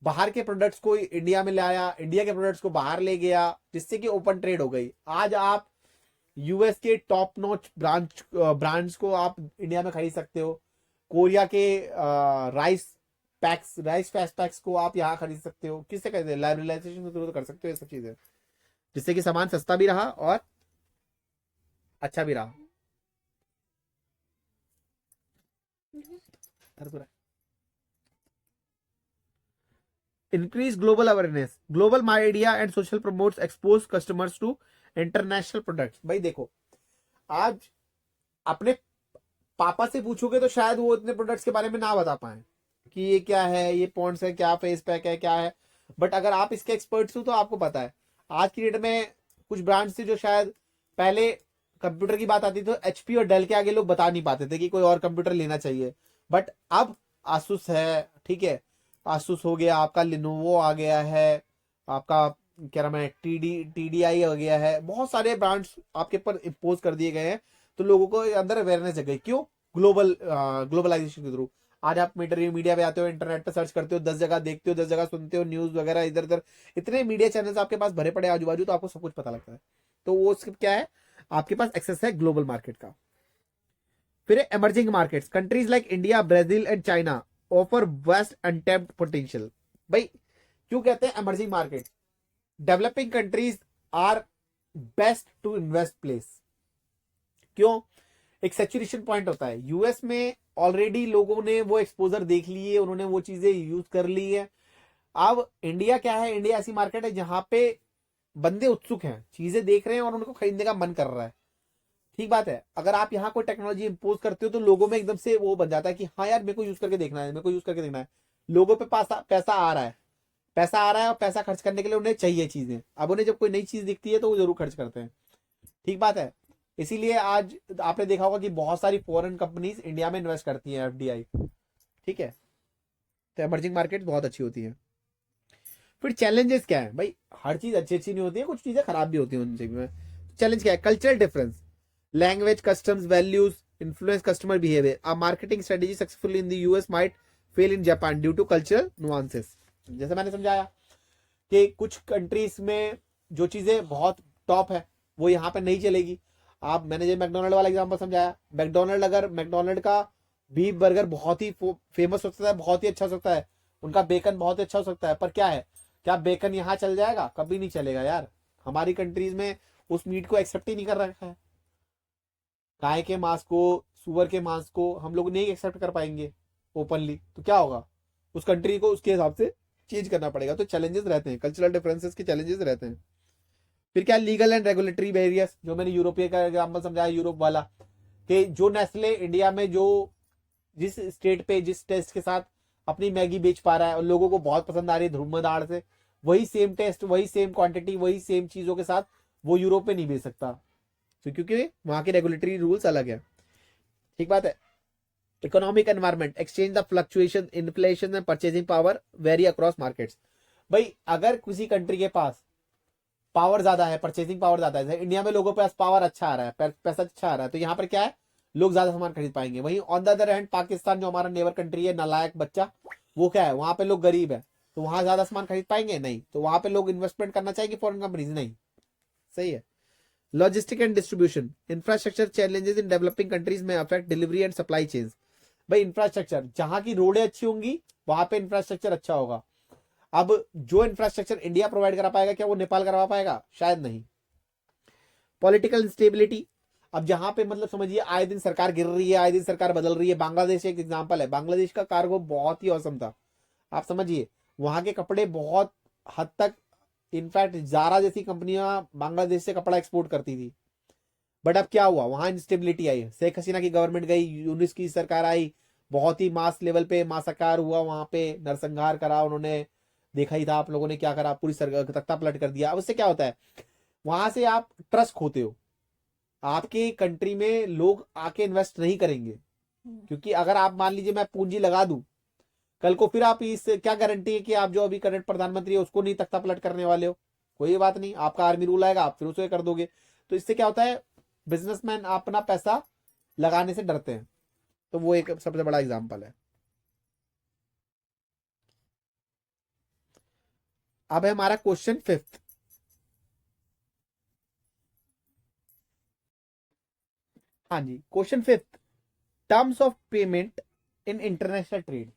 बाहर के प्रोडक्ट्स को इंडिया में लाया, इंडिया के प्रोडक्ट्स को बाहर ले गया, जिससे कि ओपन ट्रेड हो गई। आज आप यूएस के टॉप नॉच ब्रांड्स को आप इंडिया में खरीद सकते हो। कोरिया के राइस फैस्ट पैक्स को आप यहाँ खरीद सकते हो। किससे खरीदे? लाइब्रेलाइजेशन के थ्रू तो कर सकते हो ये सब चीजें, जिससे कि सामान सस्ता भी रहा और अच्छा भी रहा। increase global awareness, global media and social promotes expose customers to international products। भाई देखो, आज अपने पापा से पूछोगे तो शायद वो इतने प्रोडक्ट्स के बारे में ना बता पाए कि ये क्या है, ये पॉन्ड्स है क्या, फेस पैक है क्या है। बट अगर आप इसके एक्सपर्ट्स हो तो आपको पता है। आज की डेट में कुछ ब्रांड्स थे जो शायद पहले कंप्यूटर की बात आती तो एचपी और डेल के आगे लोग बता नहीं पाते थे कि कोई और कंप्यूटर लेना चाहिए। बट अब आसूस है, ठीक है, आसूस हो गया आपका, लिनोवो आ गया है आपका, क्या नाम है, टीडीआई आ गया है। बहुत सारे ब्रांड्स आपके ऊपर इम्पोज कर दिए गए हैं, तो लोगों को अंदर अवेयरनेस जग गई। क्यों? ग्लोबलाइजेशन के थ्रू। आज आप मीडिया पे आते हो, इंटरनेट पे सर्च करते हो, 10 जगह देखते हो, 10 जगह सुनते हो, न्यूज वगैरह इधर उधर इतने मीडिया चैनल्स आपके पास भरे पड़े आजू बाजू, तो आपको सब कुछ पता लगता है। तो वो क्या है, आपके पास एक्सेस है ग्लोबल मार्केट का। फिर emerging markets, countries like India, Brazil and China offer vast untapped potential. भाई क्यों कहते हैं emerging market? Developing countries are best to invest place. क्यों? एक सेचुरेशन पॉइंट होता है। यूएस में ऑलरेडी लोगों ने वो एक्सपोजर देख ली है, उन्होंने वो चीजें यूज कर ली है। अब इंडिया क्या है? इंडिया ऐसी मार्केट है जहां पे बंदे उत्सुक हैं, चीजें देख रहे हैं और उनको खरीदने का मन कर रहा है। ठीक बात है। अगर आप यहाँ कोई टेक्नोलॉजी इंपोज करते हो तो लोगों में एकदम से वो बन जाता है कि हाँ यार मेरे को यूज करके देखना है, मेरे को यूज करके देखना है। लोगों पे पैसा आ रहा है, पैसा आ रहा है और पैसा खर्च करने के लिए उन्हें चाहिए चीजें। अब उन्हें जब कोई नई चीज दिखती है तो वो जरूर खर्च करते हैं। ठीक बात है। इसीलिए आज आपने देखा होगा कि बहुत सारी फॉरेन कंपनीज इंडिया में इन्वेस्ट करती हैं, एफडीआई। ठीक है। तो एमर्जिंग मार्केट बहुत अच्छी होती है। फिर चैलेंजेस क्या है? भाई हर चीज अच्छी अच्छी नहीं होती है, कुछ चीजें खराब भी होती है उन चीजों में। चैलेंज क्या है? Cultural difference, language, customs, values influence customer behaviour. A marketing strategy successful in the US might fail in Japan due to cultural nuances. जैसे मैंने समझाया कि कुछ कंट्रीज में जो चीजें बहुत टॉप है वो यहाँ पे नहीं चलेगी। आप, मैंने जो मैकडोनल्ड वाला एग्जांपल समझाया, मैकडोनल्ड, अगर मैकडोनल्ड का बीफ बर्गर बहुत ही फेमस हो सकता है, बहुत ही अच्छा हो सकता है, उनका बेकन बहुत ही अच्छा हो सकता है, पर क्या है, क्या बेकन यहाँ चल जाएगा? कभी नहीं चलेगा यार। हमारी कंट्रीज में उस मीट को एक्सेप्ट ही नहीं कर रखा है। गाय के मांस को, सुअर के मांस को हम लोग नहीं एक्सेप्ट कर पाएंगे ओपनली, तो क्या होगा? उस कंट्री को उसके हिसाब से चेंज करना पड़ेगा। तो चैलेंजेस रहते हैं, कल्चरल डिफरेंसेस के चैलेंजेस रहते हैं। फिर क्या? लीगल एंड रेगुलेटरी बैरियर्स, जो मैंने यूरोपीय का एग्जाम्पल समझाया, यूरोप वाला, कि जो नेस्ले इंडिया में जो जिस स्टेट पे जिस टेस्ट के साथ अपनी मैगी बेच पा रहा है और लोगों को बहुत पसंद आ रही है धूमधाड़ से, वही सेम टेस्ट, वही सेम क्वांटिटी, वही सेम चीजों के साथ वो यूरोप में नहीं बेच सकता। तो क्योंकि वहां के रेगुलेटरी रूल्स अलग है। ठीक बात है। Economic environment, exchange the fluctuation, inflation and purchasing power vary across markets. भाई अगर किसी कंट्री के पास पावर ज्यादा है, परचेसिंग पावर ज्यादा है, इंडिया में लोगों के पास पावर अच्छा आ रहा है, पैसा अच्छा आ रहा है, तो यहाँ पर क्या है, लोग ज्यादा सामान खरीद पाएंगे। वहीं on the other hand Pakistan जो हमारा नेबर कंट्री है, नालायक बच्चा, वो क्या है, वहां पे लोग गरीब है, तो वहां ज्यादा सामान खरीद पाएंगे नहीं, तो वहां पे लोग इन्वेस्टमेंट करना चाहेंगे फॉरेन कंपनीज नहीं। सही है। Logistic and distribution, infrastructure challenges in developing countries में affect delivery and supply chains. भाई इंफ्रास्ट्रक्चर, जहां की रोडें अच्छी होंगी वहां पे इंफ्रास्ट्रक्चर अच्छा होगा। अब जो इंफ्रास्ट्रक्चर इंडिया प्रोवाइड करा पाएगा, क्या वो नेपाल करवा पाएगा? शायद नहीं। पॉलिटिकल इंस्टेबिलिटी, अब जहां पे मतलब समझिए आए दिन सरकार गिर रही है, आए दिन सरकार बदल रही है। बांग्लादेश एक एग्जांपल है, बांग्लादेश का कार्गो बहुत ही औसम था। आप समझिए वहां के कपड़े बहुत हद तक, इनफैक्ट जारा जैसी कंपनियां बांग्लादेश से कपड़ा एक्सपोर्ट करती थी। बट अब क्या हुआ, वहां इंस्टेबिलिटी आई, शेख हसीना की गवर्नमेंट गई, यूनिस की सरकार आई, बहुत ही मास लेवल पे मासाकार हुआ, वहां पे नरसंहार करा उन्होंने, देखा ही था आप लोगों ने क्या करा, पूरी तख्ता पलट कर दिया। अब उससे क्या होता है, वहां से आप ट्रस्ट खोते हो, आपके कंट्री में लोग आके इन्वेस्ट नहीं करेंगे। क्योंकि अगर आप मान लीजिए मैं पूंजी लगा दूं, कल को फिर आप इस, क्या गारंटी है कि आप जो अभी करंट प्रधानमंत्री है उसको नहीं तख्ता पलट करने वाले हो? कोई बात नहीं, आपका आर्मी रूल आएगा, आप फिर उसे कर दोगे। तो इससे क्या होता है, बिजनेसमैन अपना पैसा लगाने से डरते हैं। तो वो एक सबसे बड़ा एग्जाम्पल है। अब है हमारा क्वेश्चन फिफ्थ। हाँ जी, question fifth, terms of payment in international trade.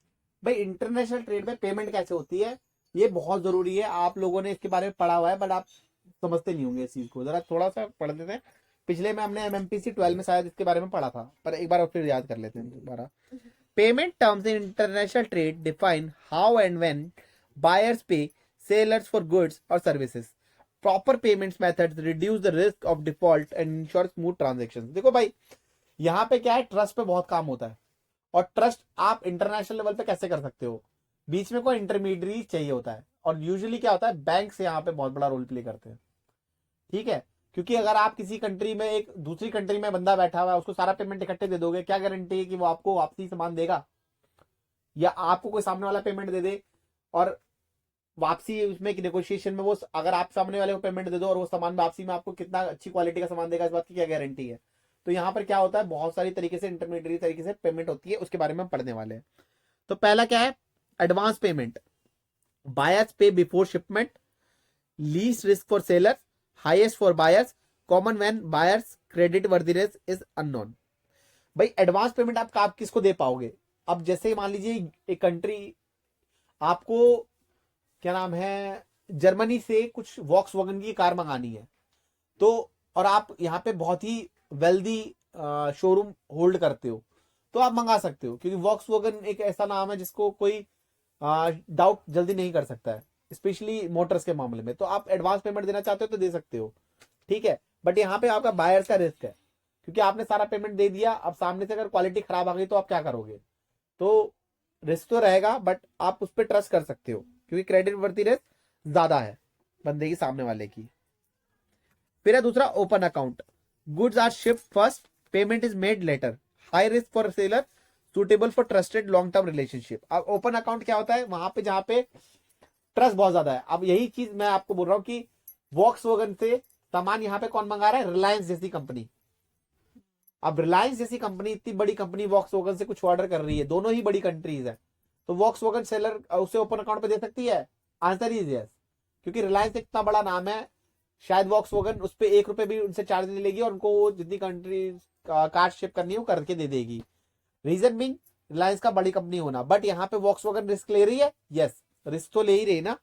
भाई इंटरनेशनल ट्रेड में पेमेंट कैसे होती है, ये बहुत जरूरी है। आप लोगों ने इसके बारे में पढ़ा हुआ है बट आप समझते नहीं होंगे इस चीज को, जरा थोड़ा सा पढ़ लेते हैं। पिछले में हमने एमएमपीसी 12 में शायद इसके बारे में पढ़ा था, पर एक बार और फिर याद कर लेते हैं दोबारा। Payment terms in international trade define how and when buyers पे सेलर्स फॉर गुड्स और services. Proper payments methods reduce the risk of default and ensure smooth transaction. देखो भाई, यहाँ पे क्या है, ट्रस्ट पे बहुत काम होता है। और ट्रस्ट आप इंटरनेशनल लेवल पे कैसे कर सकते हो, बीच में कोई इंटरमीडियरी चाहिए होता है, और यूजुअली क्या होता है, बैंक से यहाँ पे बहुत बड़ा रोल प्ले करते हैं। ठीक है, क्योंकि अगर आप किसी कंट्री में, एक दूसरी कंट्री में बंदा बैठा हुआ है, उसको सारा पेमेंट इकट्ठे दे दोगे, क्या गारंटी है कि वो आपको वापसी सामान देगा, या आपको कोई सामने वाला पेमेंट दे दे और वापसी उसमें नेगोशिएशन में वो, अगर आप सामने वाले को पेमेंट दे दो और वो सामान वापसी में आपको कितना अच्छी क्वालिटी का सामान देगा, इस बात की क्या गारंटी है। तो यहाँ पर क्या होता है, बहुत सारी तरीके से इंटरमीडिएट तरीके से पेमेंट होती है, उसके बारे में हम पढ़ने वाले हैं। तो पहला क्या है, एडवांस पेमेंट। बायर्स पे before shipment, least risk for seller, highest for buyers, common when buyers credit worthiness is unknown. भाई एडवांस पेमेंट आप किसको दे पाओगे, अब जैसे मान लीजिए एक कंट्री आपको, क्या नाम है, जर्मनी से कुछ वॉक्सवैगन की कार मंगानी है, तो और आप यहाँ पे बहुत ही वेल्दी शोरूम होल्ड करते हो, तो आप मंगा सकते हो, क्योंकि वॉक्सवैगन एक ऐसा नाम है जिसको कोई डाउट जल्दी नहीं कर सकता है, स्पेशली मोटर्स के मामले में। तो आप एडवांस पेमेंट देना चाहते हो तो दे सकते हो, ठीक है। बट यहाँ पे आपका बायर्स का रिस्क है, क्योंकि आपने सारा पेमेंट दे दिया, अब सामने से अगर क्वालिटी खराब आ गई तो आप क्या करोगे। तो रिस्क तो रहेगा, बट आप उस पर ट्रस्ट कर सकते हो, क्योंकि क्रेडिट वर्दीनेस ज्यादा है बंदे की, सामने वाले की। फिर है दूसरा, open account. Goods are shipped first, payment is made later, high risk for seller, suitable for trusted long term relationship. अब ओपन अकाउंट क्या होता है, वहां पे जहां पे ट्रस्ट बहुत ज्यादा है। अब यही चीज मैं आपको बोल रहा हूँ कि वॉक्सवैगन से सामान यहाँ पे कौन मंगा रहा है, रिलायंस जैसी कंपनी। अब रिलायंस जैसी कंपनी, इतनी बड़ी कंपनी वॉक्सवैगन से कुछ ऑर्डर कर रही है, दोनों ही बड़ी कंट्रीज है, तो वॉक्सवैगन सेलर उसे ओपन अकाउंट पे दे सकती है। आंसर इज यस, क्योंकि रिलायंस इतना बड़ा नाम है, शायद वॉक्सवैगन उस पर 1 रुपए भी उनसे चार्ज नहीं लेगी, और उनको वो जितनी कंट्री कार्ड शिप करनी है वो करके दे देगी। रीजन बिंग रिलायंस का बड़ी कंपनी होना। बट यहाँ पे वॉक्सवैगन रिस्क ले रही है, यस रिस्क तो ले ही रही ना।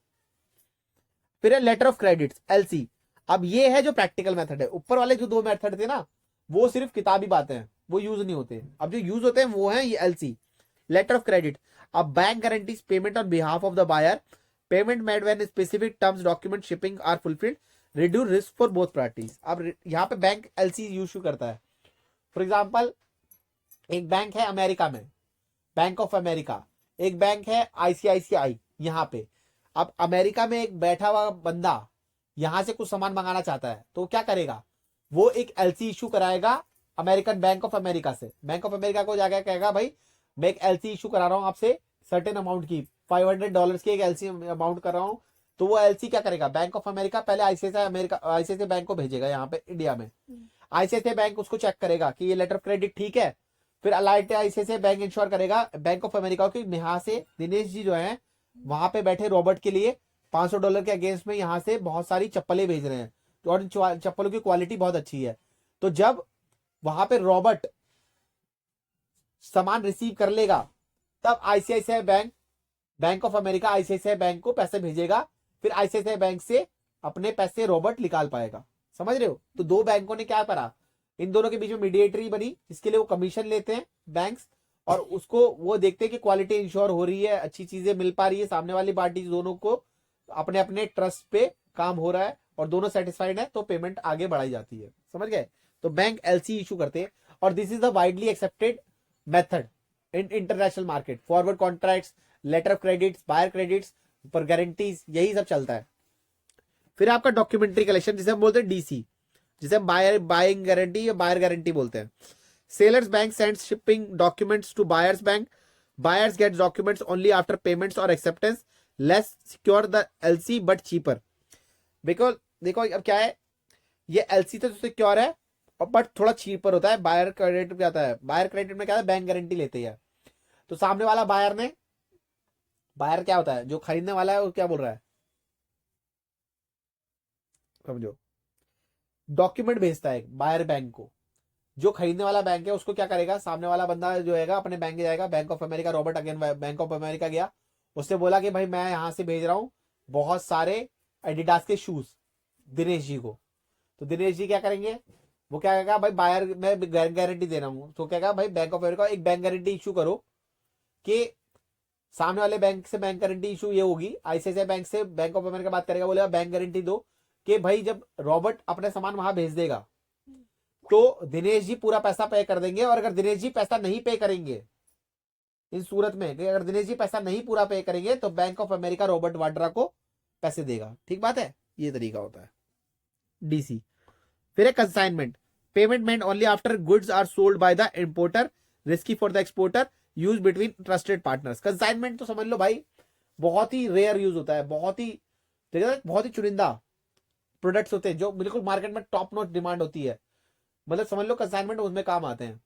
फिर है लेटर ऑफ क्रेडिट, एलसी। अब ये है जो प्रैक्टिकल मेथड है, ऊपर वाले जो 2 मेथड थे ना, वो सिर्फ किताबी बातें हैं, वो यूज नहीं होते। अब जो यूज होते हैं वो है ये एलसी, लेटर ऑफ क्रेडिट। अब bank guarantees payment on behalf of the buyer, payment made when specific terms document shipping are fulfilled, reduce risk for both parties. अब यहाँ पे बैंक एलसी इशू करता है। फॉर एग्जाम्पल, एक bank है America में, Bank of America, एक bank है आईसीआईसीआई यहाँ पे। अब अमेरिका में एक बैठा हुआ बंदा यहां से कुछ सामान मंगाना चाहता है, तो क्या करेगा, वो एक एलसी इशू कराएगा अमेरिकन बैंक ऑफ अमेरिका से। बैंक ऑफ अमेरिका को जाकर कहेगा, भाई मैं एक एलसी इशू करा रहा हूं आपसे सर्टेन अमाउंट की, $500 की एक एलसी अमाउंट कर रहा हूं। तो वो एलसी क्या करेगा, बैंक ऑफ अमेरिका पहले आईसीआईसीआई बैंक को भेजेगा यहाँ पे इंडिया में। आईसीआईसीआई बैंक उसको चेक करेगा कि ये लेटर ऑफ क्रेडिट ठीक है। फिर आईसीआईसीआई बैंक इंश्योर करेगा बैंक ऑफ अमेरिका की, यहाँ से दिनेश जी जो है वहां पे बैठे रॉबर्ट के लिए $500 के अगेंस्ट में यहाँ से बहुत सारी चप्पलें भेज रहे हैं, तो और इन चप्पलों की क्वालिटी बहुत अच्छी है। तो जब वहां पे रॉबर्ट सामान रिसीव कर लेगा, तब ICICI bank, bank of America ICICI bank को पैसे भेजेगा, फिर आईसीआईसीआई बैंक से अपने पैसे रॉबर्ट निकाल पाएगा। समझ रहे हो। तो 2 बैंकों ने क्या करा, इन दोनों के बीच में मीडिएटरी बनी, जिसके लिए वो कमीशन लेते हैं बैंक्स, और उसको वो देखते हैं कि क्वालिटी इंश्योर हो रही है, अच्छी चीजें मिल पा रही है, सामने वाली पार्टी दोनों को अपने अपने ट्रस्ट पे काम हो रहा है और दोनों सेटिस्फाइड है, तो पेमेंट आगे बढ़ाई जाती है। समझ गए। तो बैंक एलसी इशू करते हैं, और this is the widely accepted method in international market. Forward contracts, letter of credits, buyer credits पर गारंटीज, यही सब चलता है। फिर आपका डॉक्यूमेंट्री कलेक्शन, जिसे हम बोलते हैं डीसी, जिसे हम बाइंग गारंटी या बायर गारंटी बोलते हैं। Sellers bank sends shipping documents to buyers bank, buyers get documents only after payments और acceptance, less secure the LC but cheaper. Because देखो अब क्या है, ये एलसी तो सिक्योर है और बट थोड़ा चीपर होता है। बायर क्रेडिट में क्या आता है, बायर क्रेडिट में क्या है, बैंक गारंटी लेते हैं। तो सामने वाला बायर क्या होता है, जो खरीदने वाला है वो क्या बोल रहा है, समझो, डॉक्यूमेंट भेजता है बायर बैंक को, जो खरीदने वाला बैंक है उसको क्या करेगा, सामने वाला बंदा जो है अपने बैंक जाएगा, bank of America, Robert again bank of America गया, उससे बोला कि भाई मैं यहां से भेज रहा हूं बहुत सारे एडिडास के शूज दिनेश जी को। तो दिनेश जी क्या करेंगे, वो क्या कहेगा, भाई बायर मैं गारंटी दे रहा हूँ, तो क्या कहेगा भाई बैंक ऑफ अमेरिका एक बैंक गारंटी इशू करो कि सामने वाले बैंक से बैंक गारंटी इशू ये होगी, आईसीआईसीआई बैंक से बैंक ऑफ अमेरिका बात करेगा, बोलेगा बैंक गारंटी दो कि भाई जब रॉबर्ट अपने सामान वहां भेज देगा तो दिनेश जी पूरा पैसा पे कर देंगे, और अगर दिनेश जी पैसा नहीं पे करेंगे, इन सूरत में कि अगर दिनेश जी पैसा नहीं पूरा पे करेंगे तो bank of America Robert Vadra को पैसे देगा। ठीक बात है, ये तरीका होता है डीसी। फिर है consignment, payment ment only after goods are sold by the importer, risky for the exporter, use between trusted partners. Consignment तो समझ लो भाई बहुत ही रेयर यूज होता है, बहुत ही चुनिंदा प्रोडक्ट्स होते हैं जो बिल्कुल मार्केट में टॉप नॉच डिमांड होती है। मतलब समझ लो कंसाइनमेंट उसमें काम आते हैं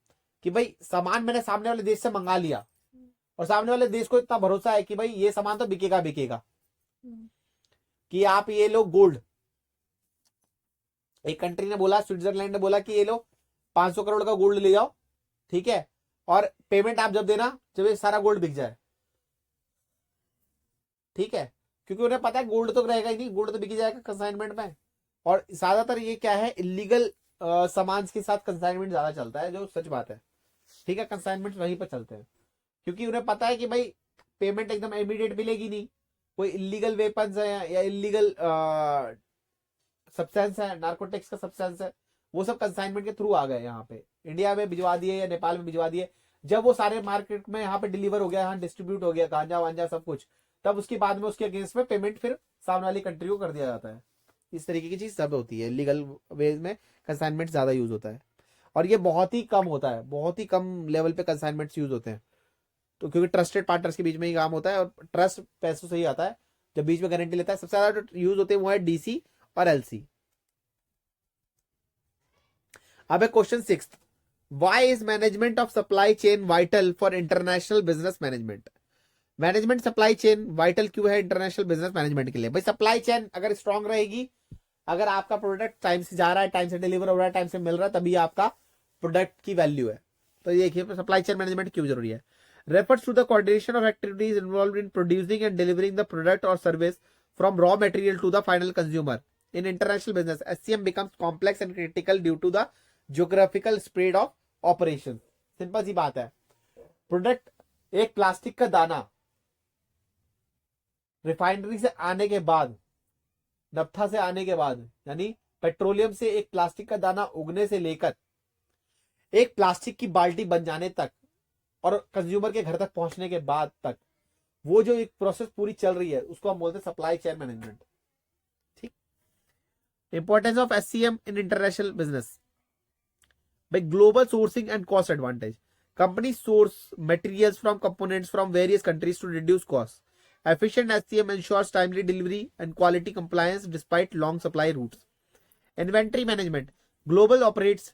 कि भाई सामान मैंने सामने वाले देश से मंगा लिया और सामने वाले देश को इतना भरोसा है कि भाई ये सामान तो बिकेगा बिकेगा, कि आप ये लो गोल्ड, एक कंट्री ने बोला, स्विट्जरलैंड ने बोला कि ये लो 500 करोड़ का गोल्ड ले जाओ, ठीक है, और पेमेंट आप जब देना जब ये सारा गोल्ड बिक जाए, ठीक है, क्योंकि उन्हें पता है गोल्ड तो रहेगा ही नहीं, गोल्ड तो बिक जाएगा कंसाइनमेंट में। और ज्यादातर ये क्या है, इलीगल सामान के साथ कंसाइनमेंट ज्यादा चलता है, जो सच बात है, ठीक है, कंसाइनमेंट वहीं पर चलते हैं क्योंकि उन्हें पता है कि भाई पेमेंट एकदम इमीडिएट मिलेगी नहीं, कोई इलीगल वेपन्स है या इलीगल सब्सटेंस है, नार्कोटिक्स का सब्सटेंस है, वो सब कंसाइनमेंट के थ्रू आ गए यहाँ पे, इंडिया में भिजवा दिए या नेपाल में भिजवा दिए, जब वो सारे मार्केट में यहाँ पे डिलीवर हो गया, यहाँ डिस्ट्रीब्यूट हो गया गांजा वांजा सब कुछ, तब उसके बाद में उसके अगेंस्ट में पेमेंट फिर सामने वाली कंट्री को कर दिया जाता है। इस तरीके की चीज सब होती है, लीगल वेज में कंसाइनमेंट ज्यादा यूज होता है, और ये बहुत ही कम होता है, बहुत ही कम लेवल पे कंसाइनमेंट्स यूज होते हैं। तो क्योंकि ट्रस्टेड पार्टनर्स के बीच में ही काम होता है और ट्रस्ट पैसों से ही आता है, जब बीच में गारंटी लेता है। सबसे ज्यादा जो यूज होते हैं वो है डीसी और एलसी। अब है question 6, why is management of supply chain vital for international business management. Management supply chain vital क्यों है इंटरनेशनल बिजनेस मैनेजमेंट के लिए। भाई सप्लाई चेन अगर स्ट्रांग रहेगी, अगर आपका प्रोडक्ट टाइम से जा रहा है, टाइम से डिलीवर हो रहा है, टाइम से मिल रहा है, तभी आपका प्रोडक्ट की वैल्यू है। तो ये देखिए सप्लाई चेन मैनेजमेंट क्यों जरूरी है। refers to the coordination of activities involved in producing and delivering the product or service from raw material to the final consumer. In international business, SCM becomes complex and critical due to the geographical spread of operations. Simple सी बात है, product एक plastic का दाना refinery से आने के बाद, नफ्था से आने के बाद, यानी पेट्रोलियम से एक प्लास्टिक का दाना उगने से लेकर एक प्लास्टिक की बाल्टी बन जाने तक और कंज्यूमर के घर तक पहुंचने के बाद तक, वो जो एक प्रोसेस पूरी चल रही है उसको हम बोलते हैं सप्लाई चेन मैनेजमेंट। ठीक। Importance of SCM in international business. By global sourcing and cost advantage, company source materials from components from various countries to reduce cost. Efficient SCM ensures timely delivery and quality compliance despite long supply routes. Inventory management, global operates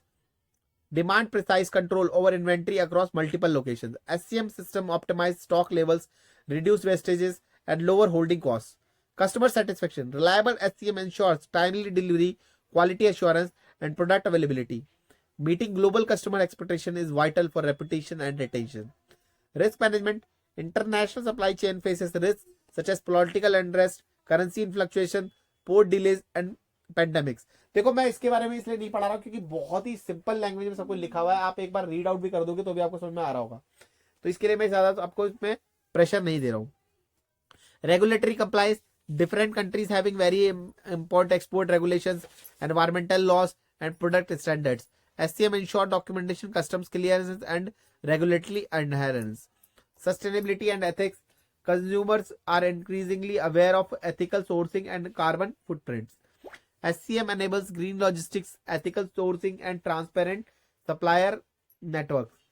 demand precise control over inventory across multiple locations. SCM system optimize stock levels, reduce wastages and lower holding costs. Customer satisfaction, reliable SCM ensures timely delivery, quality assurance and product availability. Meeting global customer expectation is vital for reputation and retention. Risk management, international supply chain faces risks such as political unrest, currency fluctuation, port delays and pandemics. देखो मैं इसके बारे में इसलिए नहीं पढ़ा रहा हूं क्योंकि बहुत ही सिंपल लैंग्वेज में सब कुछ लिखा हुआ है, आप एक बार रीड आउट भी कर दोगे तो भी आपको समझ में आ रहा होगा, तो इसके लिए मैं ज्यादा आपको इसमें प्रेशर नहीं दे रहा हूं। Regulatory compliance, different countries having very import export regulations, environmental loss and product standards. SCM ensure documentation, customs clearance and regulatory adherence. Sustainability and ethics, consumers are increasingly aware of ethical sourcing and carbon footprints. SCM enables green logistics, ethical sourcing and transparent supplier networks.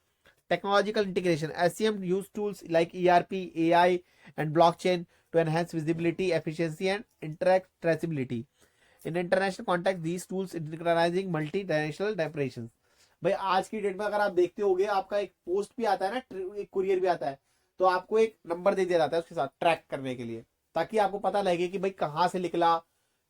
Technological integration, SCM use tools like ERP, AI and blockchain to enhance visibility, efficiency and interact traceability. In international context, these tools synchronizing multinational operations. भाई आज की date में अगर आप देखते होगे, आपका एक पोस्ट भी आता है ना, एक कुरियर भी आता है, तो आपको एक नंबर दे दिया जाता है उसके साथ ट्रैक करने के लिए, ताकि आपको पता लगे कि भाई कहाँ से निकला,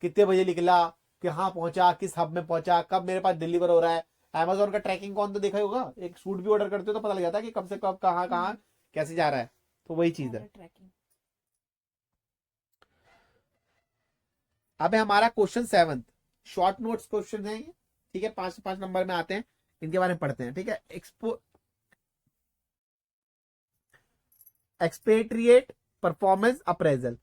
कितने बजे निकला, कहाँ पहुंचा, किस हब में पहुंचा, कब मेरे पास डिलीवर हो रहा है, Amazon का ट्रैकिंग कौन तो देखा ही होगा, एक सूट भी ऑर्डर करते हो तो पता लग जाता है कि कब से कब कहाँ कहाँ कैसे जा रहा है, तो वही चीज है। ट्रैकिंग। अब है हमारा क्वेश्चन 7, शॉर्ट नोट्स क्वेश्चन है ये, ठीक है, 5 से 5 नंबर में आते हैं, इनके बारे में पढ़ते हैं, ठीक है। Expatriate performance appraisal.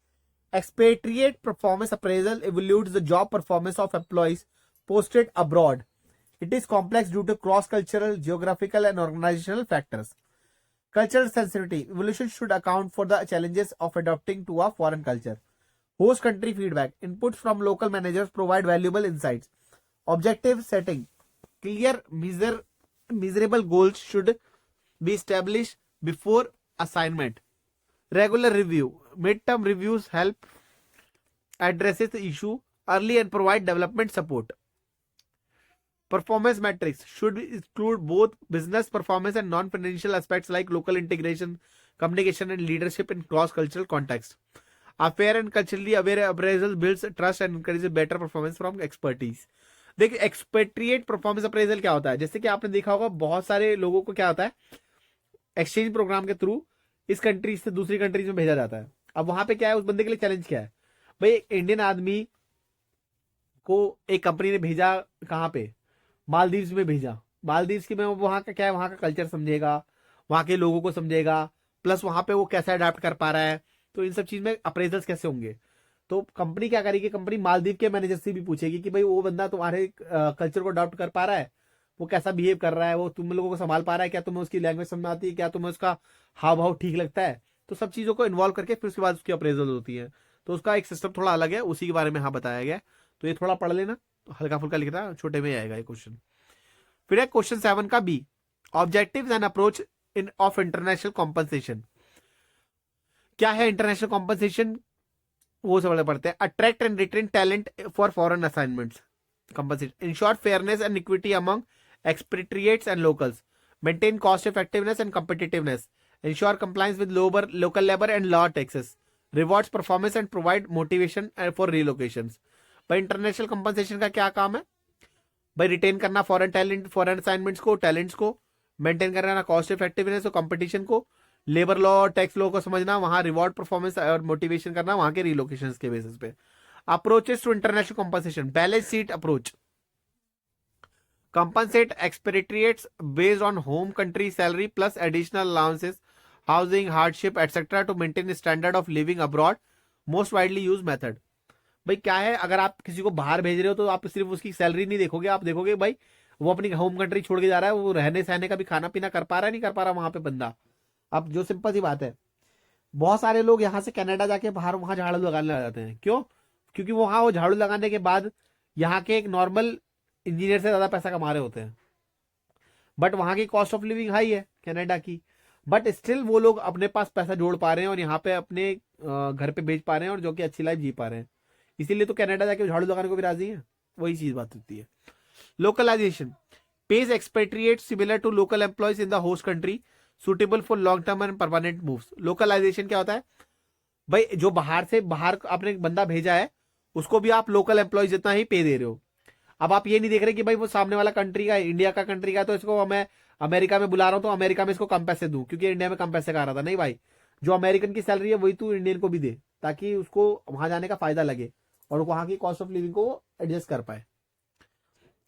Expatriate performance appraisal evaluates the job performance of employees posted abroad. It is complex due to cross-cultural, geographical, and organizational factors. Cultural sensitivity. Evaluation should account for the challenges of adapting to a foreign culture. Host country feedback. Inputs from local managers provide valuable insights. Objective setting. Clear, measurable goals should be established before assignment. Regular review. Midterm reviews help addresses the issue early and provide development support. Performance metrics should include both business performance and non-financial aspects like local integration, communication, and leadership in cross-cultural context. A fair and culturally aware appraisal builds trust and encourages better performance from expertise. देखिए expatriate performance appraisal क्या होता है, जैसे कि आपने देखा होगा बहुत सारे लोगों को क्या होता है, एक्सचेंज प्रोग्राम के थ्रू इस कंट्री से दूसरी कंट्रीज में भेजा जाता है। अब वहां पे क्या है, उस बंदे के लिए चैलेंज क्या है भाई, एक इंडियन आदमी को एक कंपनी ने भेजा कहाँ पे, मालदीव्स में भेजा। मालदीव्स की में वहां का क्या है, वहां का कल्चर समझेगा, वहां के लोगों को समझेगा, प्लस वहां पे वो कैसे अडेप्ट कर पा रहा है, तो इन सब चीज में अप्रेजल्स कैसे होंगे। तो कंपनी क्या करेगी, कंपनी मालदीव के मैनेजर से भी पूछेगी कि भाई वो बंदा तुम्हारे कल्चर को अडॉप्ट कर पा रहा है, वो कैसा बिहेव कर रहा है, वो तुम लोगों को संभाल पा रहा है, क्या तुम्हें उसकी लैंग्वेज समझ में आती है, क्या तुम्हें उसका हाव भाव ठीक लगता है। तो सब चीजों को इन्वॉल्व करके फिर उसके बाद उसकी अप्रेजल होती है। तो उसका एक सिस्टम थोड़ा अलग है, उसी के बारे में यहाँ बताया गया है, तो ये थोड़ा पढ़ लेना, हल्का फुल्का लिखना, छोटे में आएगा ये क्वेश्चन। फिर है क्वेश्चन 7 का B, objectives and approach in of international compensation. क्या है इंटरनेशनल कॉम्पनसेशन, वो सब पढ़ते हैं। Attract and retain talent for foreign assignments, compensation, ensure fairness and equity among expatriates and locals, maintain cost effectiveness and competitiveness, ensure compliance with local labor and law taxes, rewards performance and provide motivation for relocations। भाई international compensation का क्या काम है भाई, retain करना foreign talent, foreign assignments को, talents को, maintain करना कॉस्ट इफेक्टिवनेस और कंपटीशन को, लेबर लॉ और टैक्स लॉ को समझना, वहां रिवॉर्ड परफॉर्मेंस और मोटिवेशन करना वहां के रिलोकेशन के बेसिस पे। Approaches to international compensation, balance sheet approach, compensate expatriates based on home country salary plus additional allowances, housing, hardship, etc. to maintain the standard of living abroad, most widely used method। भाई क्या है, अगर आप किसी को बाहर भेज रहे हो तो आप सिर्फ उसकी सैलरी नहीं देखोगे, आप देखोगे भाई वो अपनी होम कंट्री छोड़ के जा रहा है, वो रहने सहने का भी खाना पीना कर पा रहा है नहीं कर पा रहा वहां पे बंदा। अब जो सिंपल सी बात है, बहुत सारे लोग यहाँ से कनाडा जाके बाहर वहां झाड़ू लगाने लग जाते हैं, क्यों, क्योंकि वहां वो झाड़ू लगाने के बाद यहाँ के एक नॉर्मल इंजीनियर से ज्यादा पैसा कमा रहे होते हैं, बट वहां की कॉस्ट ऑफ लिविंग हाई है कनाडा की, बट स्टिल वो लोग अपने पास पैसा जोड़ पा रहे हैं और यहाँ पे अपने घर पे भेज पा रहे हैं और जो कि अच्छी लाइफ जी पा रहे हैं, इसीलिए तो कनाडा जाके झाड़ू लगाने को भी राजी है। वही चीज बात होती है। Localization, pays expatriates similar to local employees in the host country, suitable for long term and permanent moves। Localization क्या होता है भाई, जो बाहर से बाहर आपने बंदा भेजा है उसको भी आप लोकल एम्प्लॉय जितना ही पे दे रहे हो। अब आप ये नहीं देख रहे कि भाई वो सामने वाला कंट्री का, इंडिया का कंट्री का, तो इसको मैं अमेरिका में बुला रहा हूं तो अमेरिका में इसको कम पैसे दूं क्योंकि इंडिया में कम पैसे का रहा था। नहीं भाई, जो अमेरिकन की सैलरी है वही तू इंडियन को भी दे ताकि उसको वहां जाने का फायदा लगे और वहां की कॉस्ट ऑफ लिविंग को एडजस्ट कर पाए।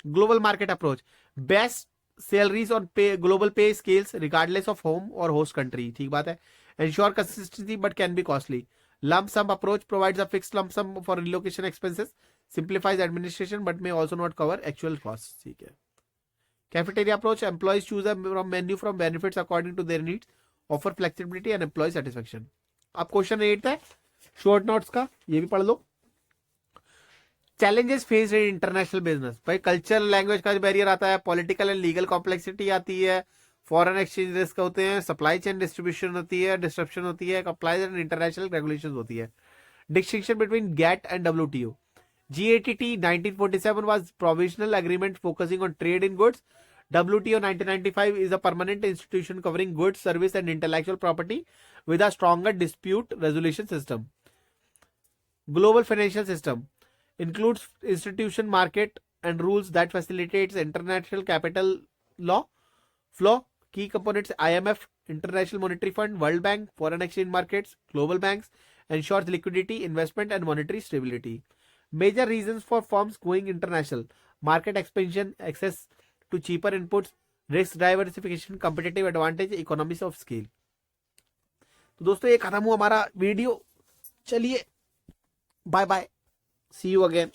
Global market approach, best salaries on पे, ग्लोबल पे स्केल्स रिगार्डलेस ऑफ होम और होस्ट कंट्री, ठीक बात है। Ensure consistency but can be costly. lump sum approach provides a fixed lump sum for relocation expenses, simplifies administration but may also not cover actual costs, ठीक है। Cafeteria approach, employees choose a menu from benefits according to their needs, offer flexibility and employee satisfaction। अब question 8 है short notes का, ये भी पढ़ लो। Challenges faced in international business, भाई कल्चरल लैंग्वेज का बैरियर आता है, पॉलिटिकल एंड लीगल कॉम्प्लेक्सिटी आती है, फॉरेन एक्सचेंज रिस्क होते हैं, सप्लाई चेन डिस्ट्रीब्यूशन होती है, डिस्ट्रप्शन होती है, कंप्लायंस एंड इंटरनेशनल रेगुलेशंस होती है। Distinction between GATT and WTO, GATT 1947 was provisional agreement focusing on trade in goods. WTO 1995 is a permanent institution covering goods, service and intellectual property with a stronger dispute resolution system. Global financial system includes institution market and rules that facilitates international capital law flow. Key components: IMF, International Monetary Fund, World Bank, foreign exchange markets, global banks, ensures liquidity, investment, and monetary stability. Major reasons for firms going international: market expansion, access to cheaper inputs, risk diversification, competitive advantage, economies of scale. तो दोस्तों ये खत्म हुआ हमारा video. चलिए bye bye, see you again.